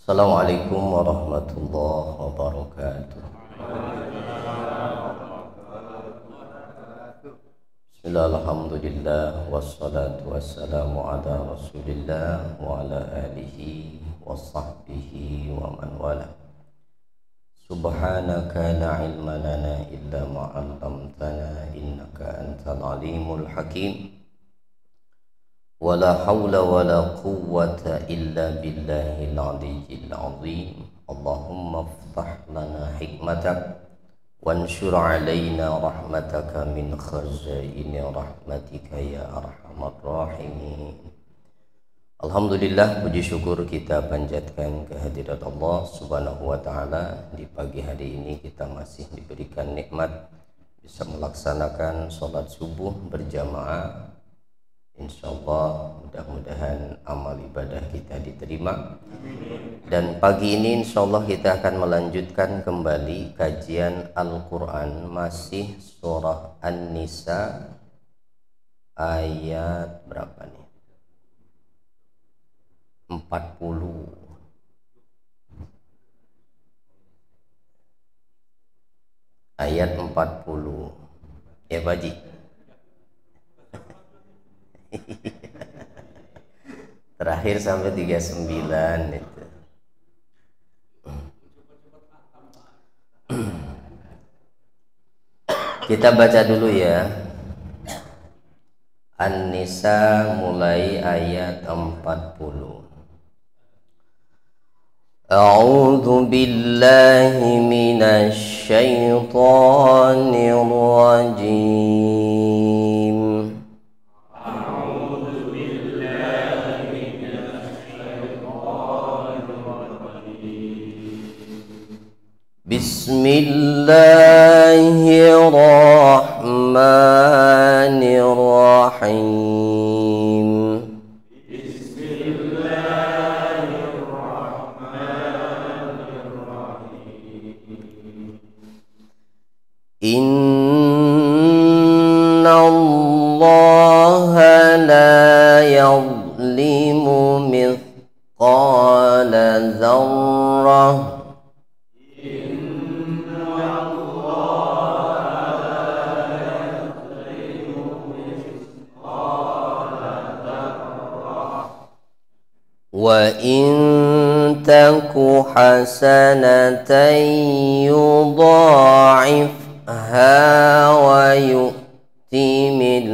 Assalamualaikum warahmatullahi wabarakatuh. Bismillah, alhamdulillah, wassalatu wassalamu ala rasulillah wa ala alihi wa sahbihi wa man wala. Subhanaka la ilma lana illa ma 'allamtana innaka antal alimul hakim. Wala hawla wala quwwata illa billahil aliyyil azim. Allahumma iftah lana hikmatak wanshur alaina rahmataka min khazaini rahmatika ya arhamar rahimin. Alhamdulillah, puji syukur kita panjatkan kehadirat Allah subhanahu wa ta'ala. Di pagi hari ini kita masih diberikan nikmat bisa melaksanakan sholat subuh berjamaah. Insyaallah mudah-mudahan amal ibadah kita diterima. Dan pagi ini insyaallah kita akan melanjutkan kembali kajian Al-Quran, masih surah An-Nisa ayat berapa nih? 40. Ayat 40 ya Baji. Terakhir sampai 39 itu. Kita baca dulu ya. An-Nisa mulai ayat 40. A'udzu billahi minasy syaithanir rajim. Bismillahirrahmanirrahim. Innallaha la yadhlimu mithqala dzarrah wa in taku hasanatan yudha'ifha wa yu'ti min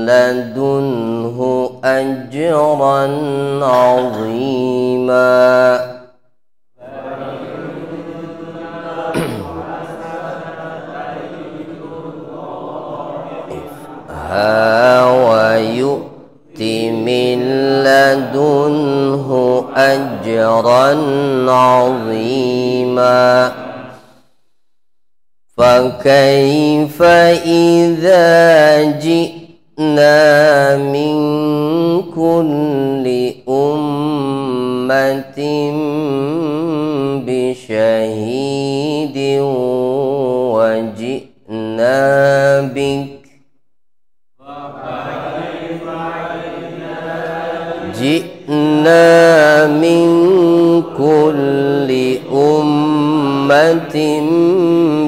ladunhu ajran 'azima. Wa yu'ti min ladunhu ajran 'azima. Fakaifa idza ji'na min kulli ummatin bi syahidin wa ji'na bik ji'na min kulli ummatin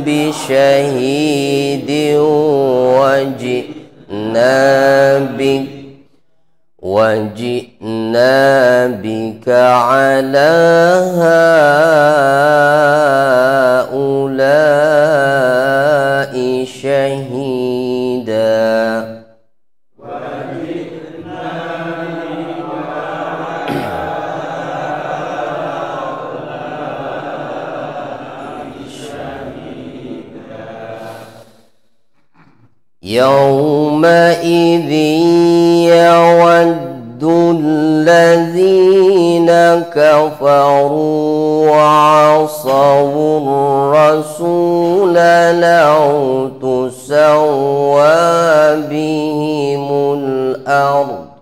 bi syahidin wa ji'na bika ala haula'i syahida. Yawma'idhin yawaddu alladhina kafaru wa 'asawur rasula law tusawwa bihimul ard.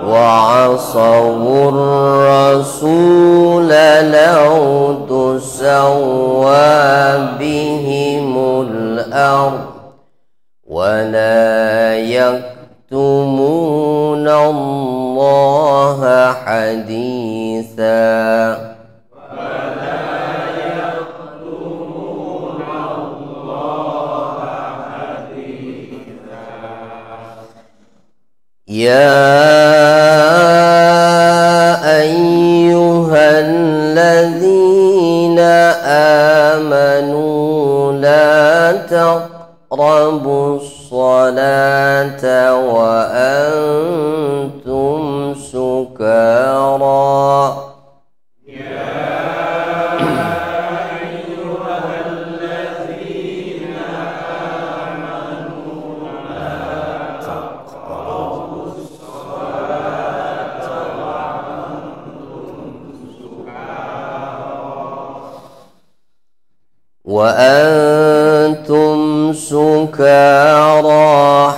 وعصوا الرسول لو تسوى بهم الأرض ولا يكتمون الله حديثا يا أيها الذين آمنوا لا تقربوا الصلاة وأنتم سكارى وأنتم سكارى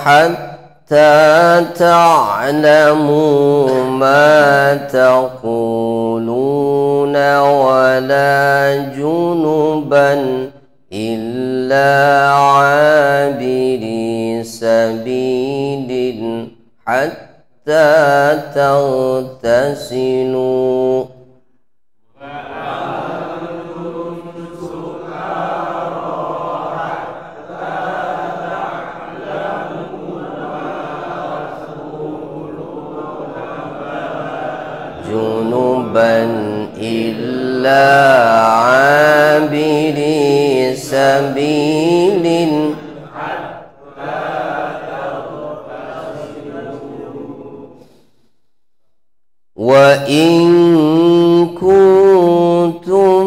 حتى تعلموا ما تقولون ولا جنبا إلا عابري سبيل حتى تغتسلوا جنبا إلا عابري سبيل وإن كنتم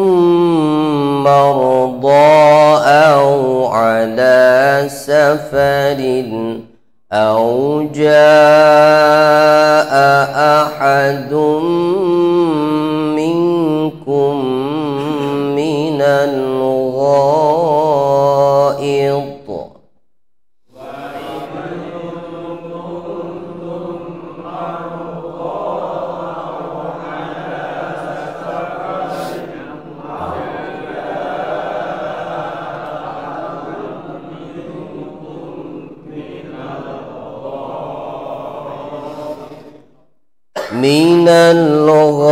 مرضى أو على سفر أو جاء أحد منكم من الغائط من الغائط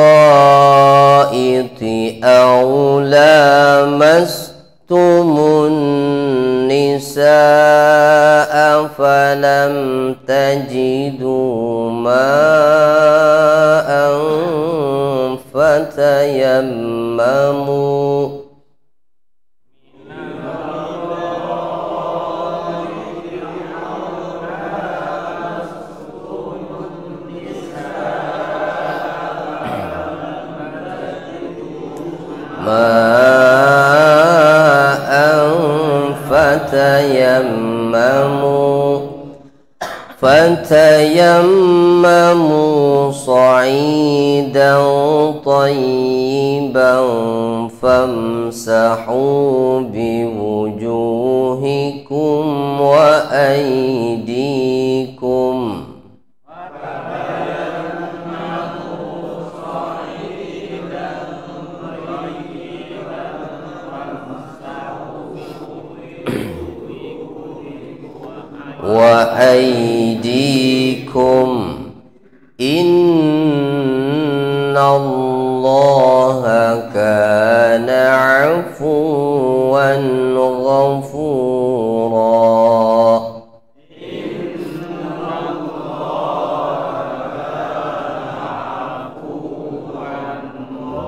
أو لامستم النساء فلم تجدوا ماء فتيمموا فتيمموا صعيدا طيبا فامسحوا بوجوهكم وأيديكم إن الله كان عفوا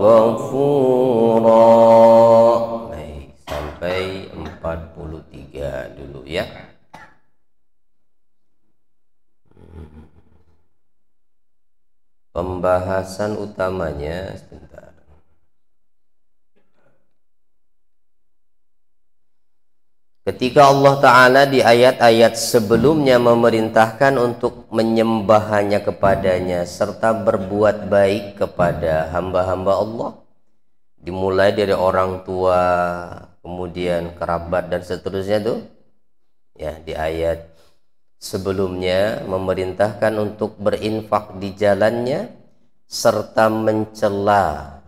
غفورا Baik, sampai 43 dulu ya. Pembahasan utamanya sebentar. Ketika Allah Ta'ala di ayat-ayat sebelumnya memerintahkan untuk menyembah hanya kepadanya serta berbuat baik kepada hamba-hamba Allah, dimulai dari orang tua, kemudian kerabat dan seterusnya tuh ya, di ayat sebelumnya memerintahkan untuk berinfak di jalannya serta mencela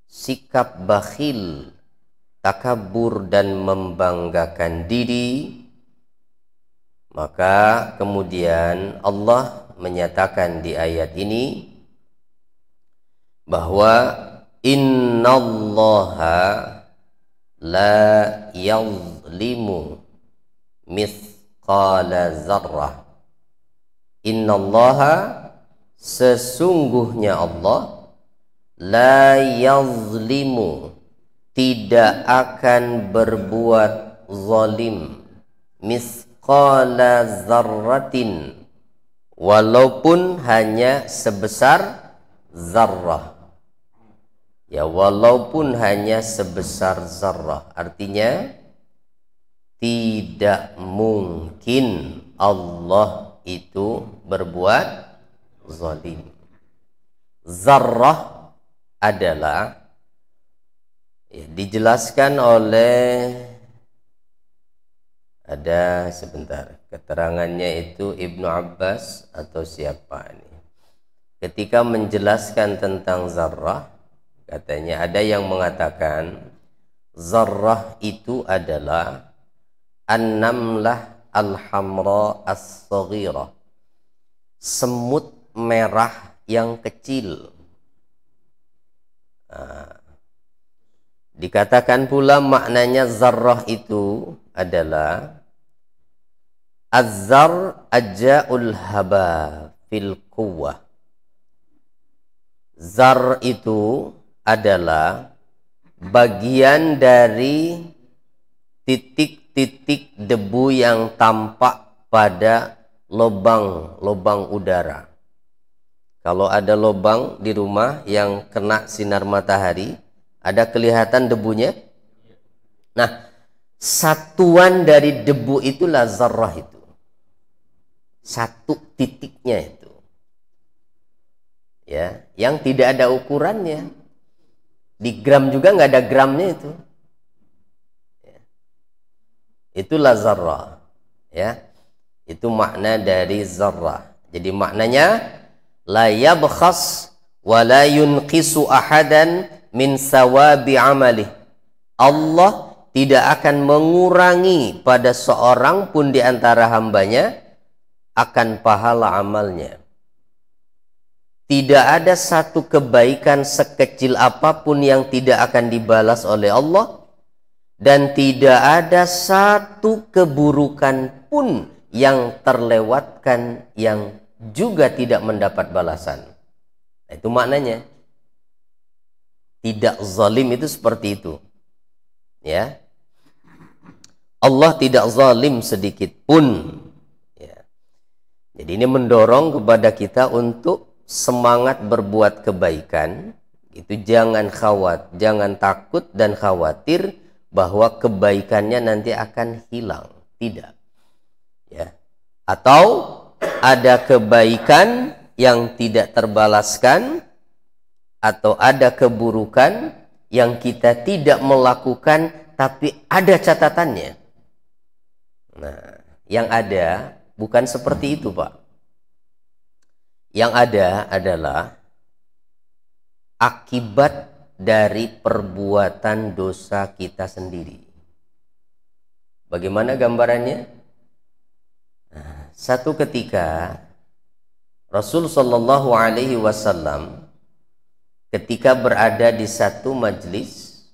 sikap bakhil, takabur dan membanggakan diri. Maka kemudian Allah menyatakan di ayat ini bahwa innallaha la yazlimu mithqala zarrah. Innallaha, sesungguhnya Allah, la yazlimu, tidak akan berbuat zalim, mithqala zarratin, walaupun hanya sebesar zarrah. Ya, walaupun hanya sebesar zarrah, artinya tidak mungkin Allah itu berbuat zalim. Zarrah adalah, ya, dijelaskan oleh, ada sebentar keterangannya itu Ibnu Abbas atau siapa ini, ketika menjelaskan tentang zarrah, katanya ada yang mengatakan zarrah itu adalah an-namlah al-hamra as-saghirah, semut merah yang kecil. Dikatakan pula maknanya zarrah itu adalah az-zar aja'ul haba fil quwwah. Zar itu adalah bagian dari titik-titik debu yang tampak pada lubang-lubang udara. Kalau ada lubang di rumah yang kena sinar matahari, ada kelihatan debunya. Nah, satuan dari debu itulah zarrah itu. Satu titiknya itu. Ya, yang tidak ada ukurannya. Di gram juga nggak ada gramnya itu. Itulah zarrah, ya. Itu makna dari zarrah. Jadi maknanya la yabkhas wa la yunqisu ahadan min sawabi amalih. Allah tidak akan mengurangi pada seorang pun di antara hambanya akan pahala amalnya. Tidak ada satu kebaikan sekecil apapun yang tidak akan dibalas oleh Allah. Dan tidak ada satu keburukan pun yang terlewatkan yang juga tidak mendapat balasan. Nah, itu maknanya. Tidak zalim itu seperti itu. Ya. Allah tidak zalim sedikit pun. Ya. Jadi ini mendorong kepada kita untuk semangat berbuat kebaikan. Itu jangan jangan takut dan khawatir bahwa kebaikannya nanti akan hilang. Tidak. Ya. Atau ada kebaikan yang tidak terbalaskan, atau ada keburukan yang kita tidak melakukan tapi ada catatannya. Nah, yang ada bukan seperti itu, Pak. Yang ada adalah akibat dari perbuatan dosa kita sendiri. Bagaimana gambarannya? Nah, satu ketika Rasul Shallallahu Alaihi Wasallam ketika berada di satu majelis,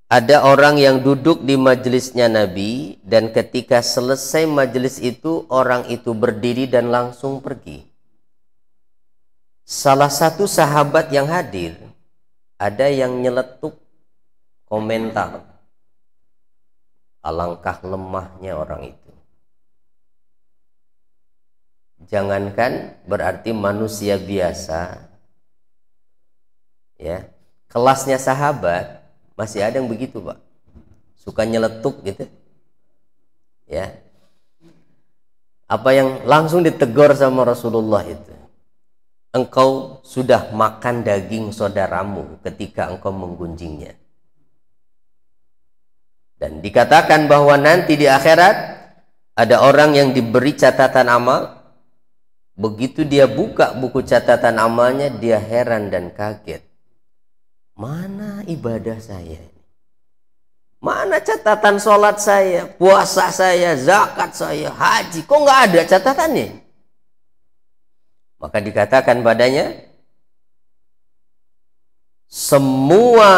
ada orang yang duduk di majelisnya Nabi, dan ketika selesai majelis itu orang itu berdiri dan langsung pergi. Salah satu sahabat yang hadir, ada yang nyeletuk komentar, alangkah lemahnya orang itu. Jangankan berarti manusia biasa, ya, kelasnya sahabat masih ada yang begitu, Pak, suka nyeletuk gitu, ya. Apa yang langsung ditegur sama Rasulullah itu, engkau sudah makan daging saudaramu ketika engkau menggunjingnya. Dan dikatakan bahwa nanti di akhirat ada orang yang diberi catatan amal. Begitu dia buka buku catatan amalnya, dia heran dan kaget. Mana ibadah saya ini? Mana catatan sholat saya, puasa saya, zakat saya, haji? Kok nggak ada catatannya? Maka dikatakan padanya, semua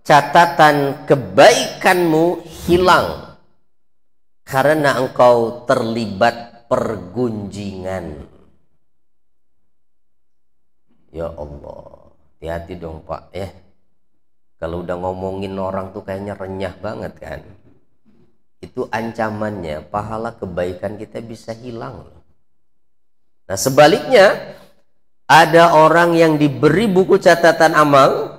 catatan kebaikanmu hilang karena engkau terlibat pergunjingan. Ya Allah, hati-hati dong Pak ya. Kalau udah ngomongin orang tuh kayaknya renyah banget kan. Itu ancamannya, pahala kebaikan kita bisa hilang. Nah sebaliknya, ada orang yang diberi buku catatan amal,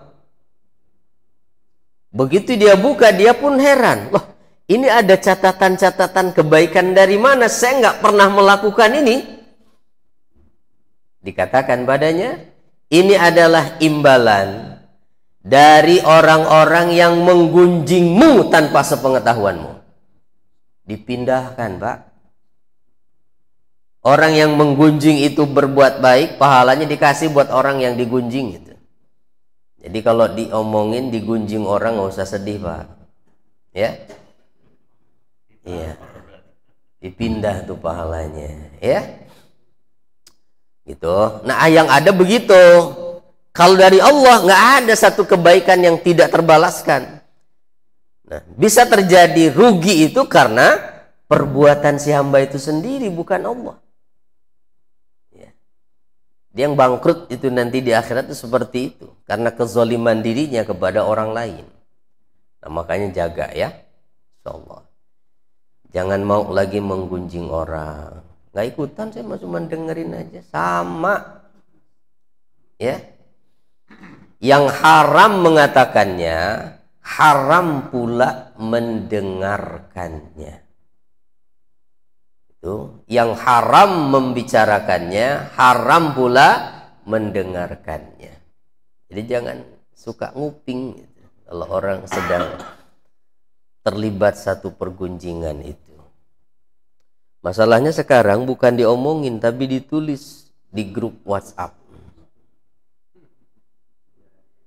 begitu dia buka, dia pun heran. Loh, ini ada catatan-catatan kebaikan dari mana? Saya nggak pernah melakukan ini. Dikatakan padanya, ini adalah imbalan dari orang-orang yang menggunjingmu tanpa sepengetahuanmu. Dipindahkan Pak. Orang yang menggunjing itu berbuat baik, pahalanya dikasih buat orang yang digunjing itu. Jadi kalau diomongin, digunjing orang nggak usah sedih Pak. Ya, iya, dipindah tuh pahalanya, ya. Gitu. Nah yang ada begitu. Kalau dari Allah nggak ada satu kebaikan yang tidak terbalaskan. Nah, bisa terjadi rugi itu karena perbuatan si hamba itu sendiri, bukan Allah. Ya. Dia yang bangkrut itu nanti di akhirat itu seperti itu, karena kezaliman dirinya kepada orang lain. Nah, makanya jaga ya, insyaallah. Jangan mau lagi menggunjing orang. Nggak ikutan, saya cuma dengerin aja, sama. Ya. Yang haram mengatakannya, haram pula mendengarkannya. Itu yang haram membicarakannya, haram pula mendengarkannya. Jadi jangan suka nguping gitu, kalau orang sedang terlibat satu pergunjingan itu. Masalahnya sekarang bukan diomongin, tapi ditulis di grup WhatsApp.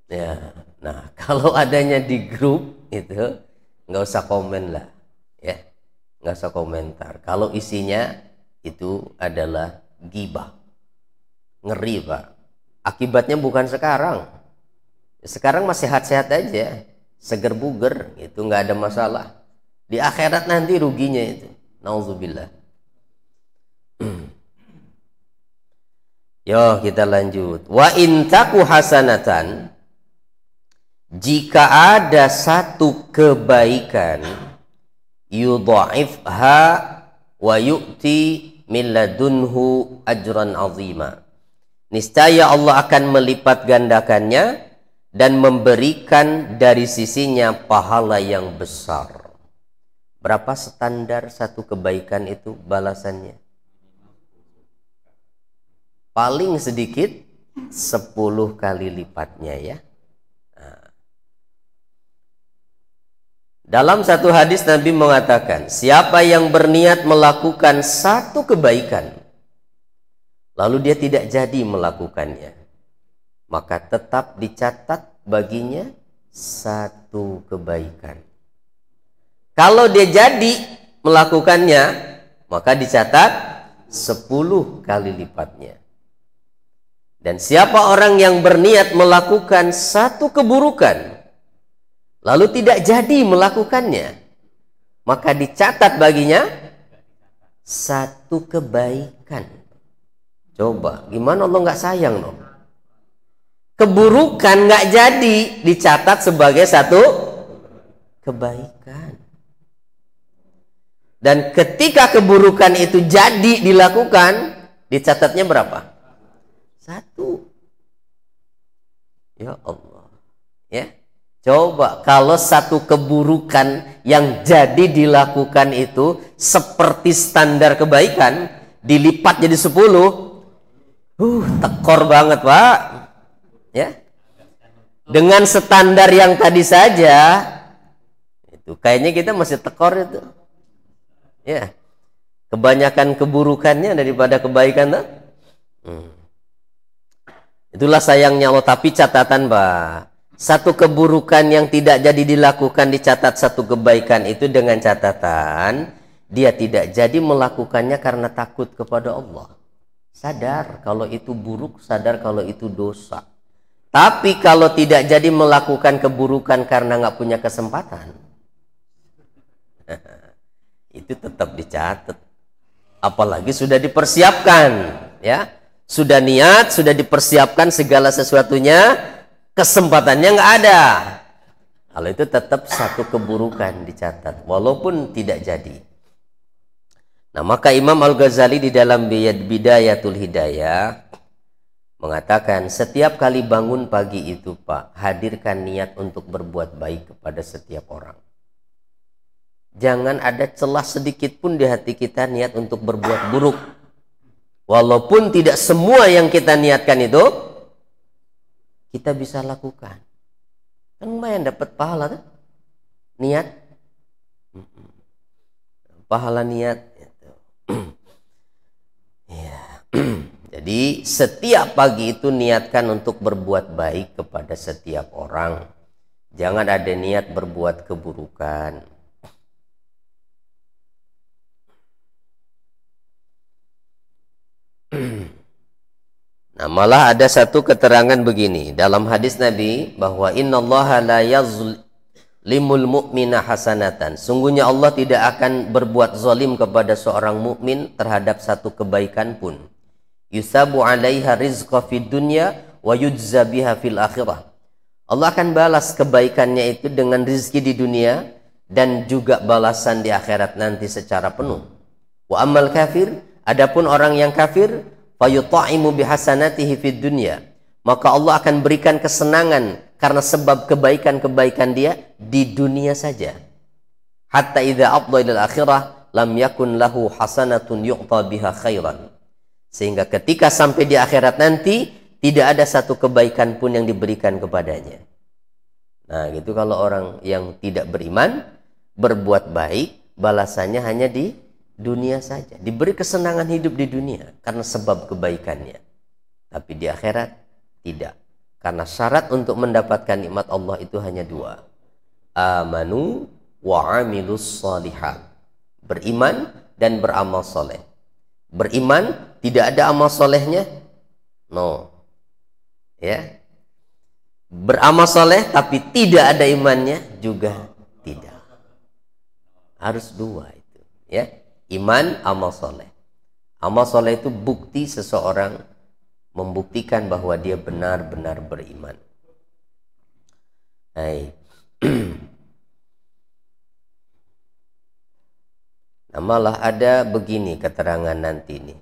Ya, nah kalau adanya di grup itu nggak usah komen lah, ya, nggak usah komentar. Kalau isinya itu adalah ghibah, ngeri Pak. Akibatnya bukan sekarang, sekarang masih sehat-sehat aja, seger buger, itu nggak ada masalah. Di akhirat nanti ruginya itu, nauzubillah. Yo kita lanjut. Wa intaku hasanatan. Jika ada satu kebaikan, yudha'ifha wa yu'ti min ladunhu ajran azima. Niscaya Allah akan melipat gandakannya dan memberikan dari sisinya pahala yang besar. Berapa standar satu kebaikan itu balasannya? Paling sedikit 10 kali lipatnya ya. Dalam satu hadis Nabi mengatakan, siapa yang berniat melakukan satu kebaikan, lalu dia tidak jadi melakukannya, maka tetap dicatat baginya satu kebaikan. Kalau dia jadi melakukannya, maka dicatat 10 kali lipatnya. Dan siapa orang yang berniat melakukan satu keburukan, lalu tidak jadi melakukannya, maka dicatat baginya satu kebaikan. Coba, gimana Allah nggak sayang dong? Keburukan nggak jadi dicatat sebagai satu kebaikan. Dan ketika keburukan itu jadi dilakukan, dicatatnya berapa? 1. Ya Allah, ya. Coba kalau satu keburukan yang jadi dilakukan itu seperti standar kebaikan, dilipat jadi 10, tekor banget Pak. Ya, dengan standar yang tadi saja, itu kayaknya kita masih tekor itu. Ya, kebanyakan keburukannya daripada kebaikan tuh. Itulah sayangnya Allah. Tapi catatan Pak, Satu keburukan yang tidak jadi dilakukan dicatat satu kebaikan itu dengan catatan dia tidak jadi melakukannya karena takut kepada Allah. Sadar kalau itu buruk, sadar kalau itu dosa. Tapi kalau tidak jadi melakukan keburukan karena nggak punya kesempatan, itu tetap dicatat. Apalagi sudah dipersiapkan, ya, sudah niat, sudah dipersiapkan segala sesuatunya, kesempatannya nggak ada. Kalau itu tetap satu keburukan dicatat, walaupun tidak jadi. Nah, maka Imam Al-Ghazali di dalam Bidayatul Hidayah mengatakan setiap kali bangun pagi itu, Pak, hadirkan niat untuk berbuat baik kepada setiap orang. Jangan ada celah sedikit pun di hati kita niat untuk berbuat buruk. Walaupun tidak semua yang kita niatkan itu kita bisa lakukan. Kan lumayan dapat pahala tuh. Niat. Pahala niat. Ya. Jadi setiap pagi itu niatkan untuk berbuat baik kepada setiap orang. Jangan ada niat berbuat keburukan. Nah, malah ada satu keterangan begini dalam hadis Nabi bahwa innallaha la yazlimul mu'mina hasanatan. Sungguhnya Allah tidak akan berbuat zalim kepada seorang mukmin terhadap satu kebaikan pun. Yusabu 'alaiha rizqa fid dunya wa yujza biha fil akhirah. Allah akan balas kebaikannya itu dengan rizki di dunia dan juga balasan di akhirat nanti secara penuh. Wa ammal kafir, adapun orang yang kafir, fayuta'imu bihasanatihi fid dunya, maka Allah akan berikan kesenangan karena sebab kebaikan-kebaikan dia di dunia saja. Hatta idza afdha ila al-akhirah lam yakun lahu hasanatun yu'ta biha khairan. Sehingga ketika sampai di akhirat nanti tidak ada satu kebaikan pun yang diberikan kepadanya. Nah, gitu kalau orang yang tidak beriman berbuat baik, balasannya hanya di dunia saja, diberi kesenangan hidup di dunia karena sebab kebaikannya, tapi di akhirat tidak, karena syarat untuk mendapatkan nikmat Allah itu hanya dua: amanu wa amilus shalihat, beriman dan beramal soleh. Beriman tidak ada amal solehnya, no, ya. Beramal soleh tapi tidak ada imannya juga tidak, harus dua itu, ya. Iman, amal soleh. Amal soleh itu bukti seseorang membuktikan bahwa dia benar-benar beriman. Hai. Nah, malah ada begini keterangan nanti nih.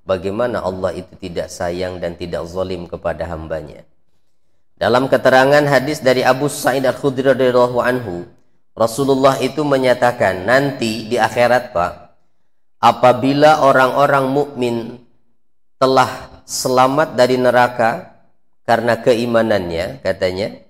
Bagaimana Allah itu tidak sayang dan tidak zalim kepada hambanya. Dalam keterangan hadis dari Abu Sa'id Al-Khudri radhiyallahu anhu, Rasulullah itu menyatakan nanti di akhirat, Pak, apabila orang-orang mukmin telah selamat dari neraka karena keimanannya, katanya,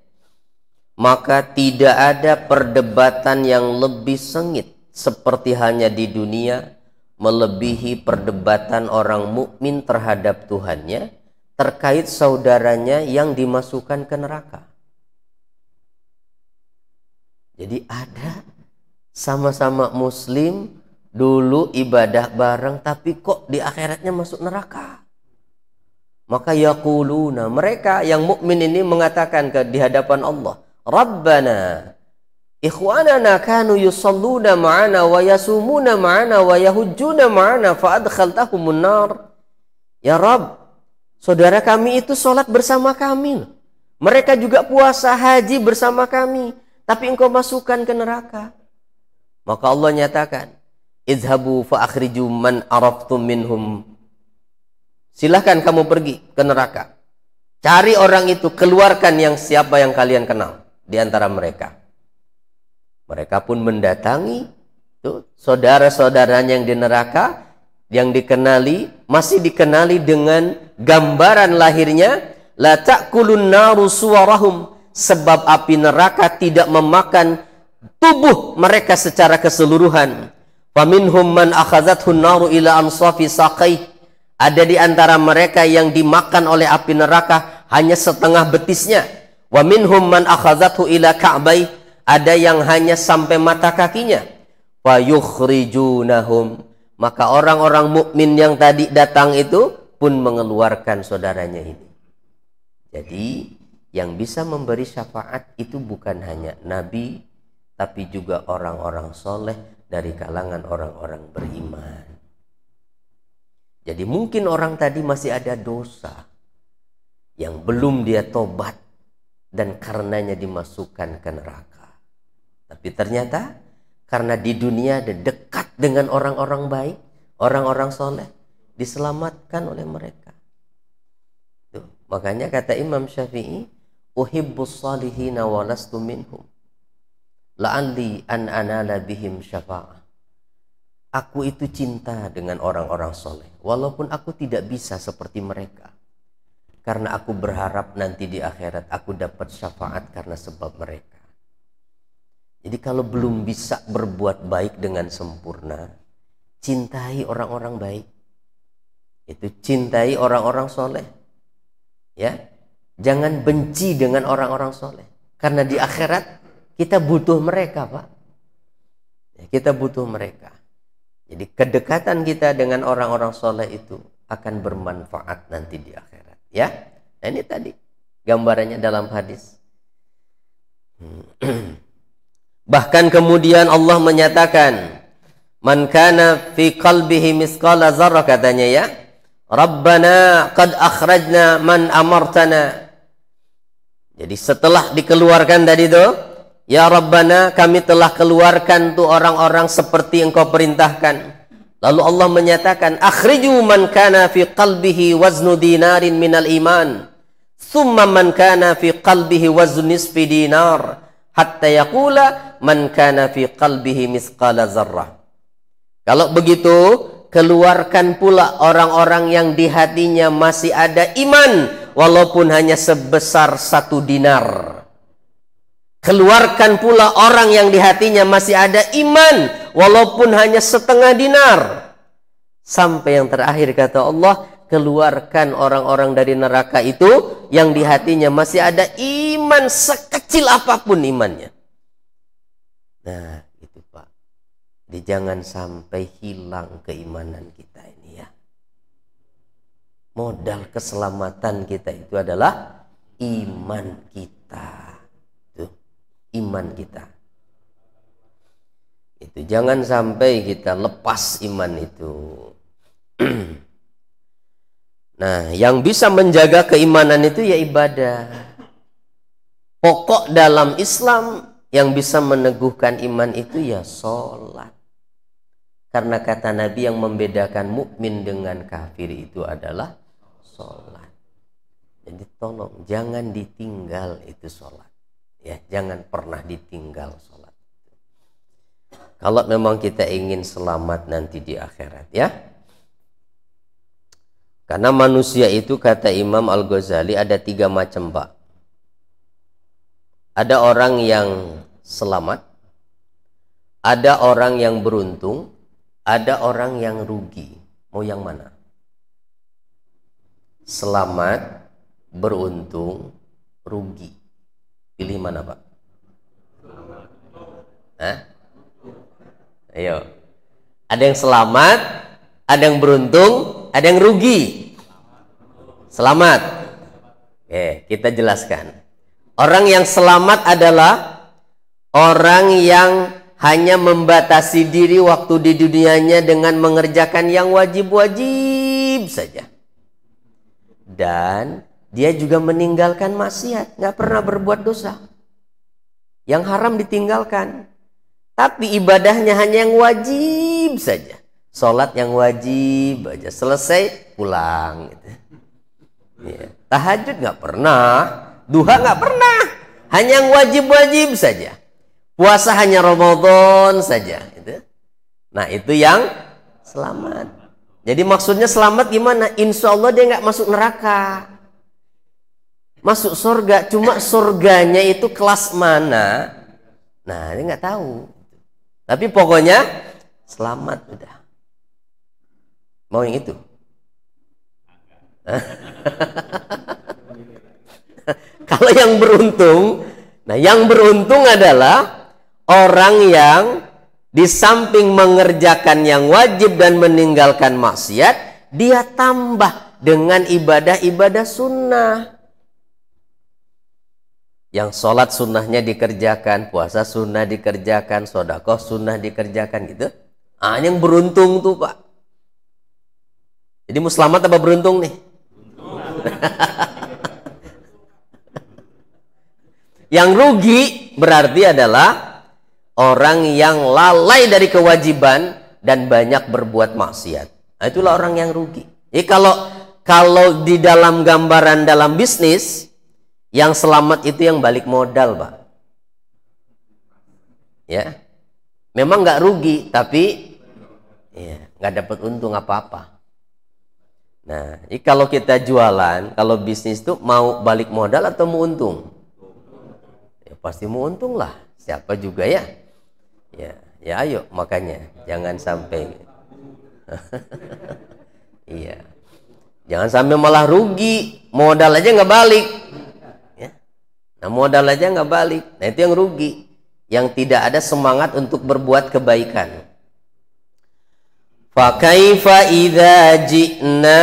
maka tidak ada perdebatan yang lebih sengit seperti halnya di dunia melebihi perdebatan orang mukmin terhadap Tuhannya terkait saudaranya yang dimasukkan ke neraka. Jadi ada sama-sama muslim dulu ibadah bareng tapi kok di akhiratnya masuk neraka. Maka yaquluna, mereka yang mukmin ini mengatakan di hadapan Allah, Rabbana ikhwanana kanu yusalluna ma'ana wa yasumuna ma'ana wa yahujjuna ma'ana fa adkhaltahumun nar. Ya Rabb, saudara kami itu sholat bersama kami. Mereka juga puasa haji bersama kami. Tapi engkau masukkan ke neraka. Maka Allah nyatakan, izhabu fa akhriju man araftum minhum. Silahkan kamu pergi ke neraka. Cari orang itu, keluarkan yang siapa yang kalian kenal di antara mereka. Mereka pun mendatangi tuh saudara-saudaranya yang di neraka, yang dikenali, masih dikenali dengan gambaran lahirnya, la ta'kulun naru suwarahum. Sebab api neraka tidak memakan tubuh mereka secara keseluruhan. Faminhum man akhadhathu an-naru ila ansafi saqai. Ada di antara mereka yang dimakan oleh api neraka hanya setengah betisnya. Wa minhum man akhadzathu ila ka'bai, ada yang hanya sampai mata kakinya. Fa yukhrijunahum, maka orang-orang mukmin yang tadi datang itu pun mengeluarkan saudaranya ini. Jadi yang bisa memberi syafaat itu bukan hanya nabi, tapi juga orang-orang soleh dari kalangan orang-orang beriman. Jadi mungkin orang tadi masih ada dosa yang belum dia tobat dan karenanya dimasukkan ke neraka. Tapi ternyata karena di dunia ada dekat dengan orang-orang baik, orang-orang soleh, diselamatkan oleh mereka. Tuh, makanya kata Imam Syafi'i, uhibbus salihina walastu minhum, la'alli an anala bihim syafa'ah. Aku itu cinta dengan orang-orang soleh, walaupun aku tidak bisa seperti mereka. Karena aku berharap nanti di akhirat aku dapat syafaat karena sebab mereka. Jadi kalau belum bisa berbuat baik dengan sempurna, cintai orang-orang baik. Itu cintai orang-orang soleh. Ya, jangan benci dengan orang-orang soleh. Karena di akhirat kita butuh mereka, Pak. Ya, kita butuh mereka. Jadi kedekatan kita dengan orang-orang soleh itu akan bermanfaat nanti di akhirat. Ya, nah, ini tadi gambarannya dalam hadis. Bahkan kemudian Allah menyatakan, man kana fi qalbihi misqala dzarrah, katanya ya, Rabbana qad akhrajna man amartana. Jadi setelah dikeluarkan tadi itu, ya Rabbana, kami telah keluarkan tuh orang-orang seperti engkau perintahkan. Lalu Allah menyatakan, akhriju man kana fi qalbihi waznu dinarin minal iman, thumma man kana fi qalbihi waznu nisfi dinar, hatta yaqula man kana fi qalbihi misqala zarrah. Kalau begitu, keluarkan pula orang-orang yang di hatinya masih ada iman, walaupun hanya sebesar 1 dinar. Keluarkan pula orang yang di hatinya masih ada iman, walaupun hanya setengah dinar. Sampai yang terakhir kata Allah, keluarkan orang-orang dari neraka itu yang di hatinya masih ada iman sekecil apapun imannya. Nah, itu Pak. Jadi jangan sampai hilang keimanan kita ini ya. Modal keselamatan kita itu adalah iman kita. Iman kita itu jangan sampai kita lepas iman itu. Nah, yang bisa menjaga keimanan itu ya ibadah. Pokok dalam Islam yang bisa meneguhkan iman itu ya sholat. Karena kata Nabi yang membedakan mukmin dengan kafir itu adalah sholat. Jadi tolong jangan ditinggal itu sholat. Ya, jangan pernah ditinggal sholat. Kalau memang kita ingin selamat nanti di akhirat ya. Karena manusia itu kata Imam Al-Ghazali ada 3 macam Pak. Ada orang yang selamat, ada orang yang beruntung, ada orang yang rugi. Mau yang mana? Selamat, beruntung, rugi. Pilih mana Pak? Hah? Ayo. Ada yang selamat, ada yang beruntung, ada yang rugi. Selamat. Oke, kita jelaskan. Orang yang selamat adalah orang yang hanya membatasi diri waktu di dunianya dengan mengerjakan yang wajib-wajib saja. Dan dia juga meninggalkan maksiat, nggak pernah berbuat dosa. Yang haram ditinggalkan. Tapi ibadahnya hanya yang wajib saja. Sholat yang wajib aja, selesai pulang. Gitu. Ya. Tahajud nggak pernah, duha nggak pernah, hanya yang wajib-wajib saja. Puasa hanya Ramadan saja. Gitu. Nah itu yang selamat. Jadi maksudnya selamat gimana? Insya Allah dia nggak masuk neraka. Masuk surga, cuma surganya itu kelas mana? Nah, dia nggak tahu. Tapi pokoknya selamat udah. Mau yang itu? Kalau yang beruntung, nah yang beruntung adalah orang yang di samping mengerjakan yang wajib dan meninggalkan maksiat, dia tambah dengan ibadah-ibadah sunnah. Yang sholat sunnahnya dikerjakan, puasa sunnah dikerjakan, sedekah sunnah dikerjakan gitu. Ah, yang beruntung tuh Pak. Jadi mau selamat apa beruntung nih? Yang rugi berarti adalah orang yang lalai dari kewajiban dan banyak berbuat maksiat. Nah, itulah orang yang rugi. Jadi kalau di dalam gambaran dalam bisnis, yang selamat itu yang balik modal, Pak. Ya, memang nggak rugi, tapi ya, nggak dapat untung apa-apa. Nah, jadi kalau kita jualan, kalau bisnis itu mau balik modal atau mau untung? Ya pasti mau untung lah. Siapa juga ya? Ya ayo makanya jangan sampai. Iya, jangan sampai malah rugi, modal aja nggak balik. Nah, modal aja nggak balik. Nah, itu yang rugi, yang tidak ada semangat untuk berbuat kebaikan. Fa kaifa idza ji'na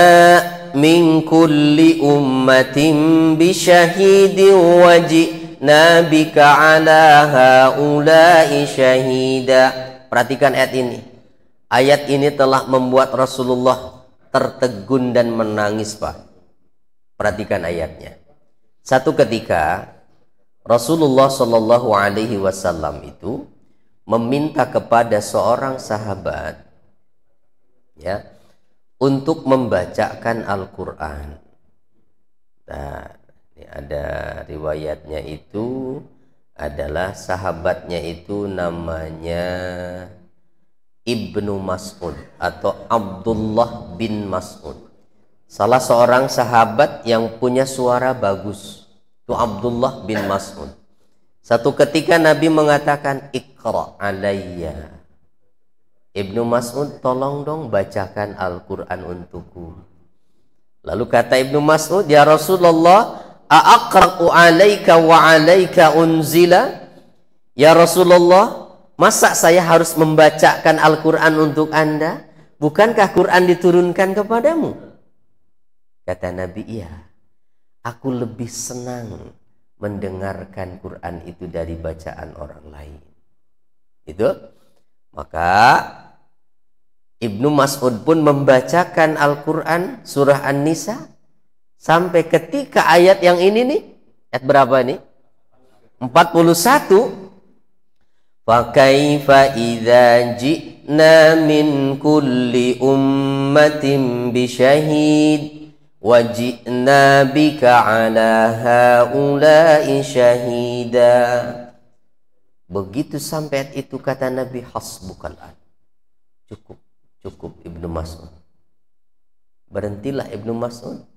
min kulli ummatin bi syahidin wa ji'na bika 'ala haula'i syahida. Perhatikan ayat ini. Ayat ini telah membuat Rasulullah tertegun dan menangis, Pak. Perhatikan ayatnya. Satu ketika Rasulullah Shallallahu Alaihi Wasallam itu meminta kepada seorang sahabat, ya, untuk membacakan Al-Quran. Nah, ini ada riwayatnya itu adalah sahabatnya itu namanya Ibnu Mas'ud atau Abdullah bin Mas'ud. Salah seorang sahabat yang punya suara bagus. Itu Abdullah bin Mas'ud. Satu ketika Nabi mengatakan, Iqra alayya. Ibnu Mas'ud, tolong dong bacakan Al-Quran untukku. Lalu kata Ibnu Mas'ud, ya Rasulullah, a'aqra'u alayka wa alayka unzila. Ya Rasulullah, masa saya harus membacakan Al-Quran untuk Anda? Bukankah Quran diturunkan kepadamu? Kata Nabi, iya. Aku lebih senang mendengarkan Quran itu dari bacaan orang lain. Itu. Maka Ibnu Mas'ud pun membacakan Al-Quran surah An-Nisa sampai ketika ayat yang ini nih. Ayat berapa nih? 41. Fa kaifa idza ji'na min kulli ummatin bi syahid wajibna bika 'ala haula'i syahida. Begitu sampai itu kata Nabi, hasbukal an. Cukup Ibnu Mas'ud. Berhentilah Ibnu Mas'ud.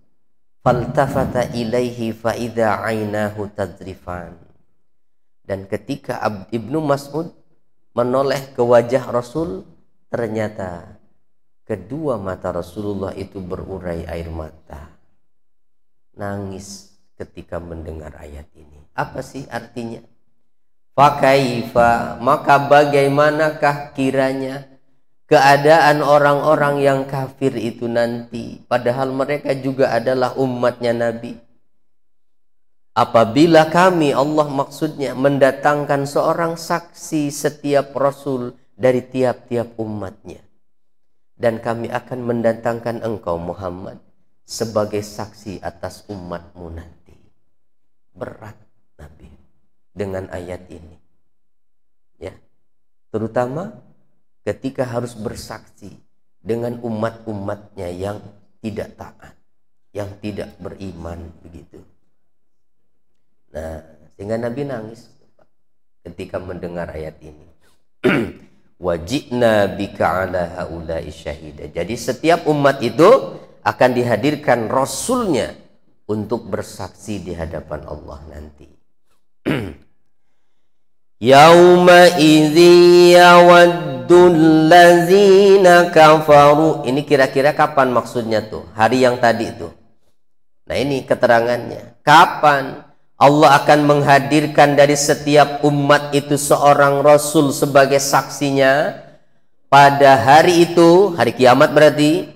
Faltafata ilaihi fa idza 'ainahu tadrifan. Dan ketika Ibnu Mas'ud menoleh ke wajah Rasul, ternyata kedua mata Rasulullah itu berurai air mata. Nangis ketika mendengar ayat ini. Apa sih artinya? Fakaifa, maka bagaimanakah kiranya keadaan orang-orang yang kafir itu nanti, padahal mereka juga adalah umatnya Nabi. Apabila kami, Allah maksudnya, mendatangkan seorang saksi setiap Rasul dari tiap-tiap umatnya. Dan kami akan mendatangkan engkau Muhammad sebagai saksi atas umatmu nanti. Berat Nabi dengan ayat ini, ya, terutama ketika harus bersaksi dengan umat-umatnya yang tidak taat, yang tidak beriman begitu. Nah, sehingga Nabi nangis ketika mendengar ayat ini. Wajibna bika 'ala haula'i syahida. Jadi setiap umat itu akan dihadirkan Rasulnya untuk bersaksi di hadapan Allah nanti. Yauma idzi yawaddul ladzina kafaru. Ini kira-kira kapan maksudnya tuh? Hari yang tadi itu. Nah, ini keterangannya. Kapan Allah akan menghadirkan dari setiap umat itu seorang rasul sebagai saksinya. Pada hari itu, hari kiamat berarti,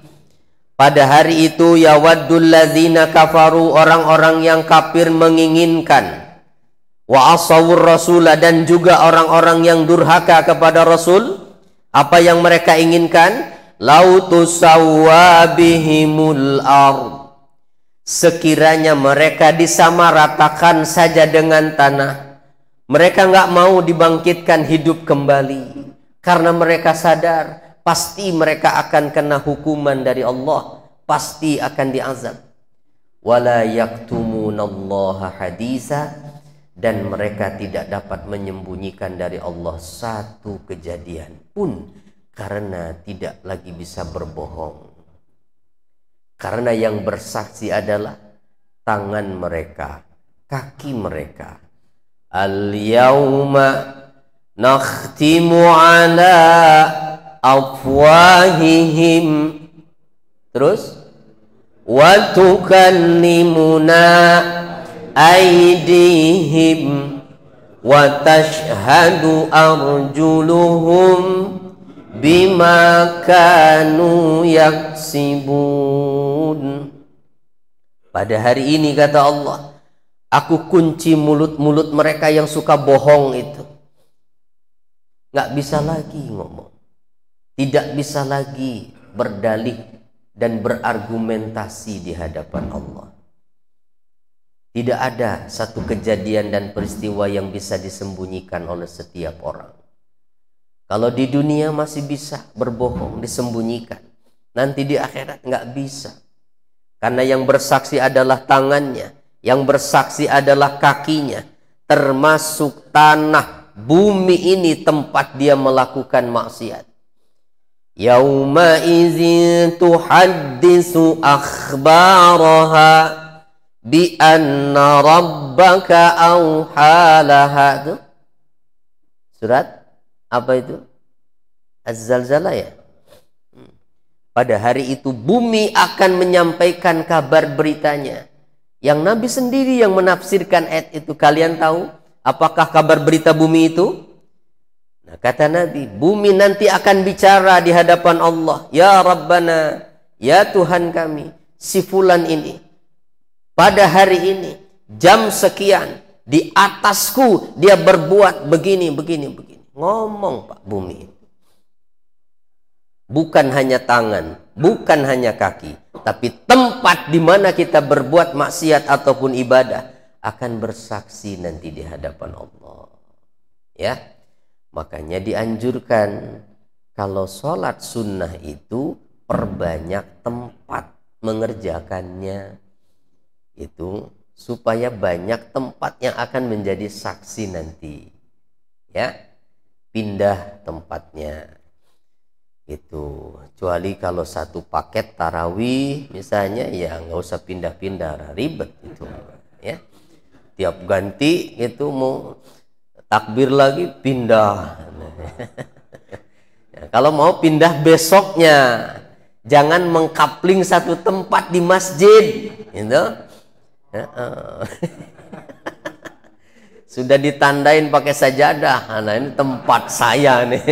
pada hari itu yawaddul ladzina kafaru, orang-orang yang kafir menginginkan, wa asawur rasulah, dan juga orang-orang yang durhaka kepada Rasul. Apa yang mereka inginkan? Lau tusawwa bihimul ard, sekiranya mereka disamaratakan saja dengan tanah. Mereka nggak mau dibangkitkan hidup kembali karena mereka sadar pasti mereka akan kena hukuman dari Allah, pasti akan diazab. Wala yaktumunallaha haditsa, dan mereka tidak dapat menyembunyikan dari Allah satu kejadian pun, karena tidak lagi bisa berbohong. Karena yang bersaksi adalah tangan mereka, kaki mereka. Al-yawma nakhtimu ala afwahihim, terus wa tukallimuna aydihim wa tashhadu arjuluhum bima kanu yaksibun. Pada hari ini kata Allah, aku kunci mulut-mulut mereka yang suka bohong itu. Nggak bisa lagi ngomong, tidak bisa lagi berdalih dan berargumentasi di hadapan Allah. Tidak ada satu kejadian dan peristiwa yang bisa disembunyikan oleh setiap orang. Kalau di dunia masih bisa berbohong, disembunyikan, nanti di akhirat nggak bisa. Karena yang bersaksi adalah tangannya, yang bersaksi adalah kakinya, termasuk tanah, bumi ini tempat dia melakukan maksiat. Yauma idzin tuhaddisu akhbaraha bi anna rabbaka awhalaha. Surat apa itu? Az-Zalzalah ya. Pada hari itu bumi akan menyampaikan kabar beritanya. Yang Nabi sendiri yang menafsirkan ayat itu. Kalian tahu apakah kabar berita bumi itu? Nah, kata Nabi, bumi nanti akan bicara di hadapan Allah. Ya Rabbana, ya Tuhan kami, si fulan ini pada hari ini, jam sekian, di atasku dia berbuat begini, begini, begini. Ngomong Pak bumi. Bukan hanya tangan, bukan hanya kaki, tapi tempat di mana kita berbuat maksiat ataupun ibadah akan bersaksi nanti di hadapan Allah. Ya, makanya dianjurkan kalau sholat sunnah itu perbanyak tempat mengerjakannya. Itu supaya banyak tempat yang akan menjadi saksi nanti, ya, pindah tempatnya itu. Kecuali kalau satu paket tarawih misalnya, ya nggak usah pindah-pindah, ribet itu, ya. Tiap ganti itu mau takbir lagi pindah. Ya, kalau mau pindah besoknya, jangan mengkapling satu tempat di masjid, gitu. Sudah ditandain pakai sajadah. Nah, ini tempat saya nih.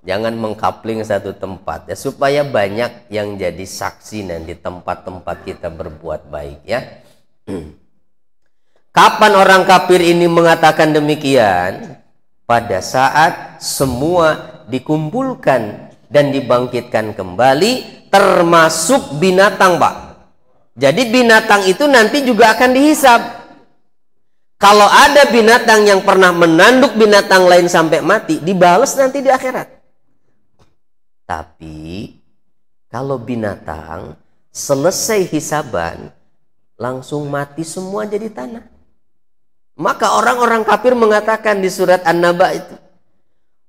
Jangan mengkapling satu tempat ya, supaya banyak yang jadi saksi nanti tempat-tempat kita berbuat baik, ya. Kapan orang kafir ini mengatakan demikian? Pada saat semua dikumpulkan dan dibangkitkan kembali, termasuk binatang, Pak. Jadi binatang itu nanti juga akan dihisab. Kalau ada binatang yang pernah menanduk binatang lain sampai mati, dibalas nanti di akhirat. Tapi kalau binatang selesai hisaban langsung mati semua jadi tanah. Maka orang-orang kafir mengatakan di surat An-Naba itu,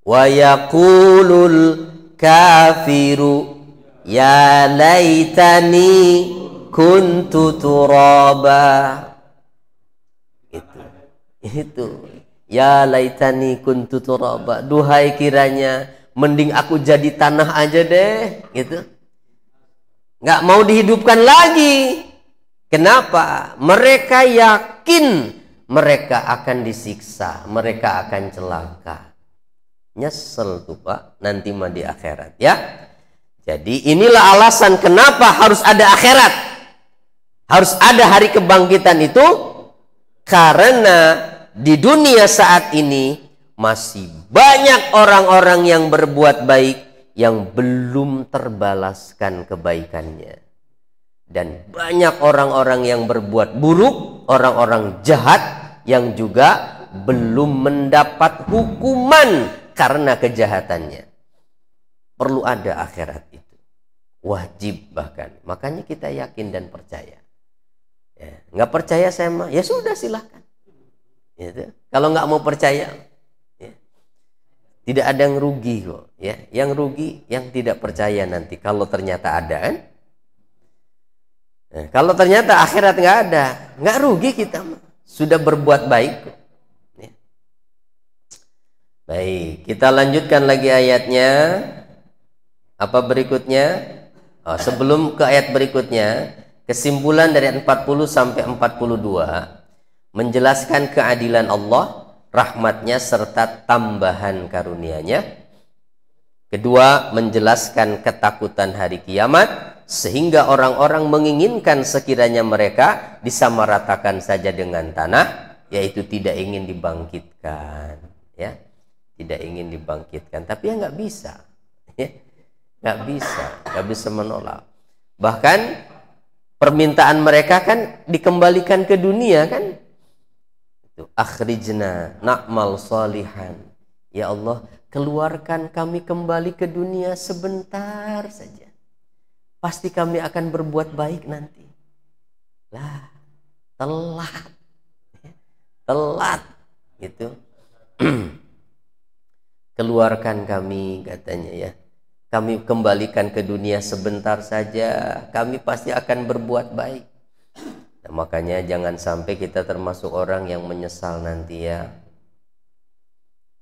wa yaqulul kafiru ya laitani kuntu turaba. Itu ya laitani kuntu turaba, duhai kiranya mending aku jadi tanah aja deh, gitu. nggak mau dihidupkan lagi. Kenapa? Mereka yakin mereka akan disiksa, mereka akan celaka. Nyesel tuh Pak, nanti mah di akhirat ya. Jadi inilah alasan kenapa harus ada akhirat. Harus ada hari kebangkitan itu, karena di dunia saat ini masih banyak orang-orang yang berbuat baik yang belum terbalaskan kebaikannya. Dan banyak orang-orang yang berbuat buruk, orang-orang jahat yang juga belum mendapat hukuman karena kejahatannya. Perlu ada akhirat itu. Wajib bahkan. Makanya kita yakin dan percaya. Ya, nggak percaya saya mah, ya sudah silahkan. Gitu. Kalau nggak mau percaya, ya, tidak ada yang rugi kok. Ya, yang rugi yang tidak percaya nanti. Kalau ternyata ada kan? Nah, kalau ternyata akhirat nggak ada, nggak rugi kita mah. Sudah berbuat baik kok. Ya. Baik, kita lanjutkan lagi ayatnya. Apa berikutnya? Oh, sebelum ke ayat berikutnya, kesimpulan dari ayat 40 sampai 42 menjelaskan keadilan Allah, rahmatnya serta tambahan karunia-Nya. Kedua, menjelaskan ketakutan hari kiamat, sehingga orang-orang menginginkan sekiranya mereka disamaratakan saja dengan tanah, yaitu tidak ingin dibangkitkan, ya, tidak ingin dibangkitkan. Tapi ya nggak bisa, ya, nggak bisa menolak. Bahkan permintaan mereka kan dikembalikan ke dunia kan, itu akhrijna na'mal salihan, ya Allah keluarkan kami kembali ke dunia sebentar saja. Pasti kami akan berbuat baik nanti. Lah, telat gitu. Keluarkan kami katanya ya. Kami kembalikan ke dunia sebentar saja. Kami pasti akan berbuat baik. Nah, makanya jangan sampai kita termasuk orang yang menyesal nanti ya.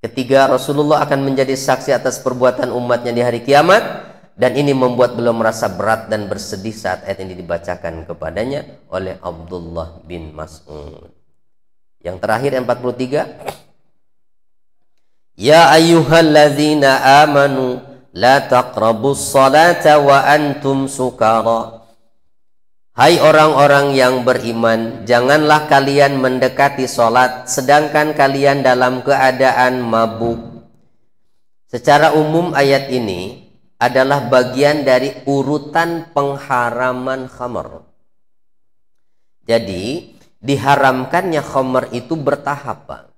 Ketiga, Rasulullah akan menjadi saksi atas perbuatan umatnya di hari kiamat. Dan ini membuat beliau merasa berat dan bersedih saat ayat ini dibacakan kepadanya oleh Abdullah bin Mas'ud. Yang terakhir yang 43. Ya ayyuhalladzina amanu la taqrabus salata wa antum sukara. Hai orang-orang yang beriman, janganlah kalian mendekati salat sedangkan kalian dalam keadaan mabuk. Secara umum ayat ini adalah bagian dari urutan pengharaman khamar. Jadi diharamkannya khamar itu bertahap, Pak.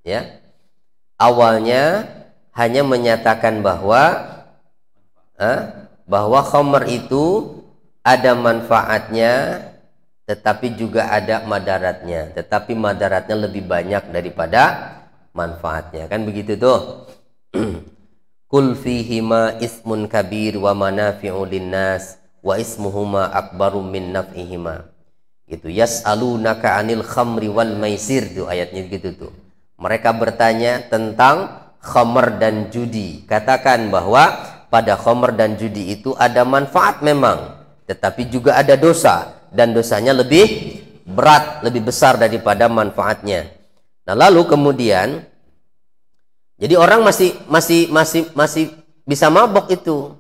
Ya. Awalnya hanya menyatakan bahwa khamar itu ada manfaatnya, tetapi juga ada madaratnya. Tetapi madaratnya lebih banyak daripada manfaatnya. Kan begitu tuh. Kul fihima ismun kabir wa manafi'u linnas wa ismuhuma akbaru min naf'ihima. Gitu. Yas'alunaka 'anil khamri wal maisir, tuh ayatnya gitu tuh. Mereka bertanya tentang khamr dan judi. Katakan bahwa pada khamr dan judi itu ada manfaat memang, tetapi juga ada dosa, dan dosanya lebih berat, lebih besar daripada manfaatnya. Nah, lalu kemudian jadi orang masih bisa mabok itu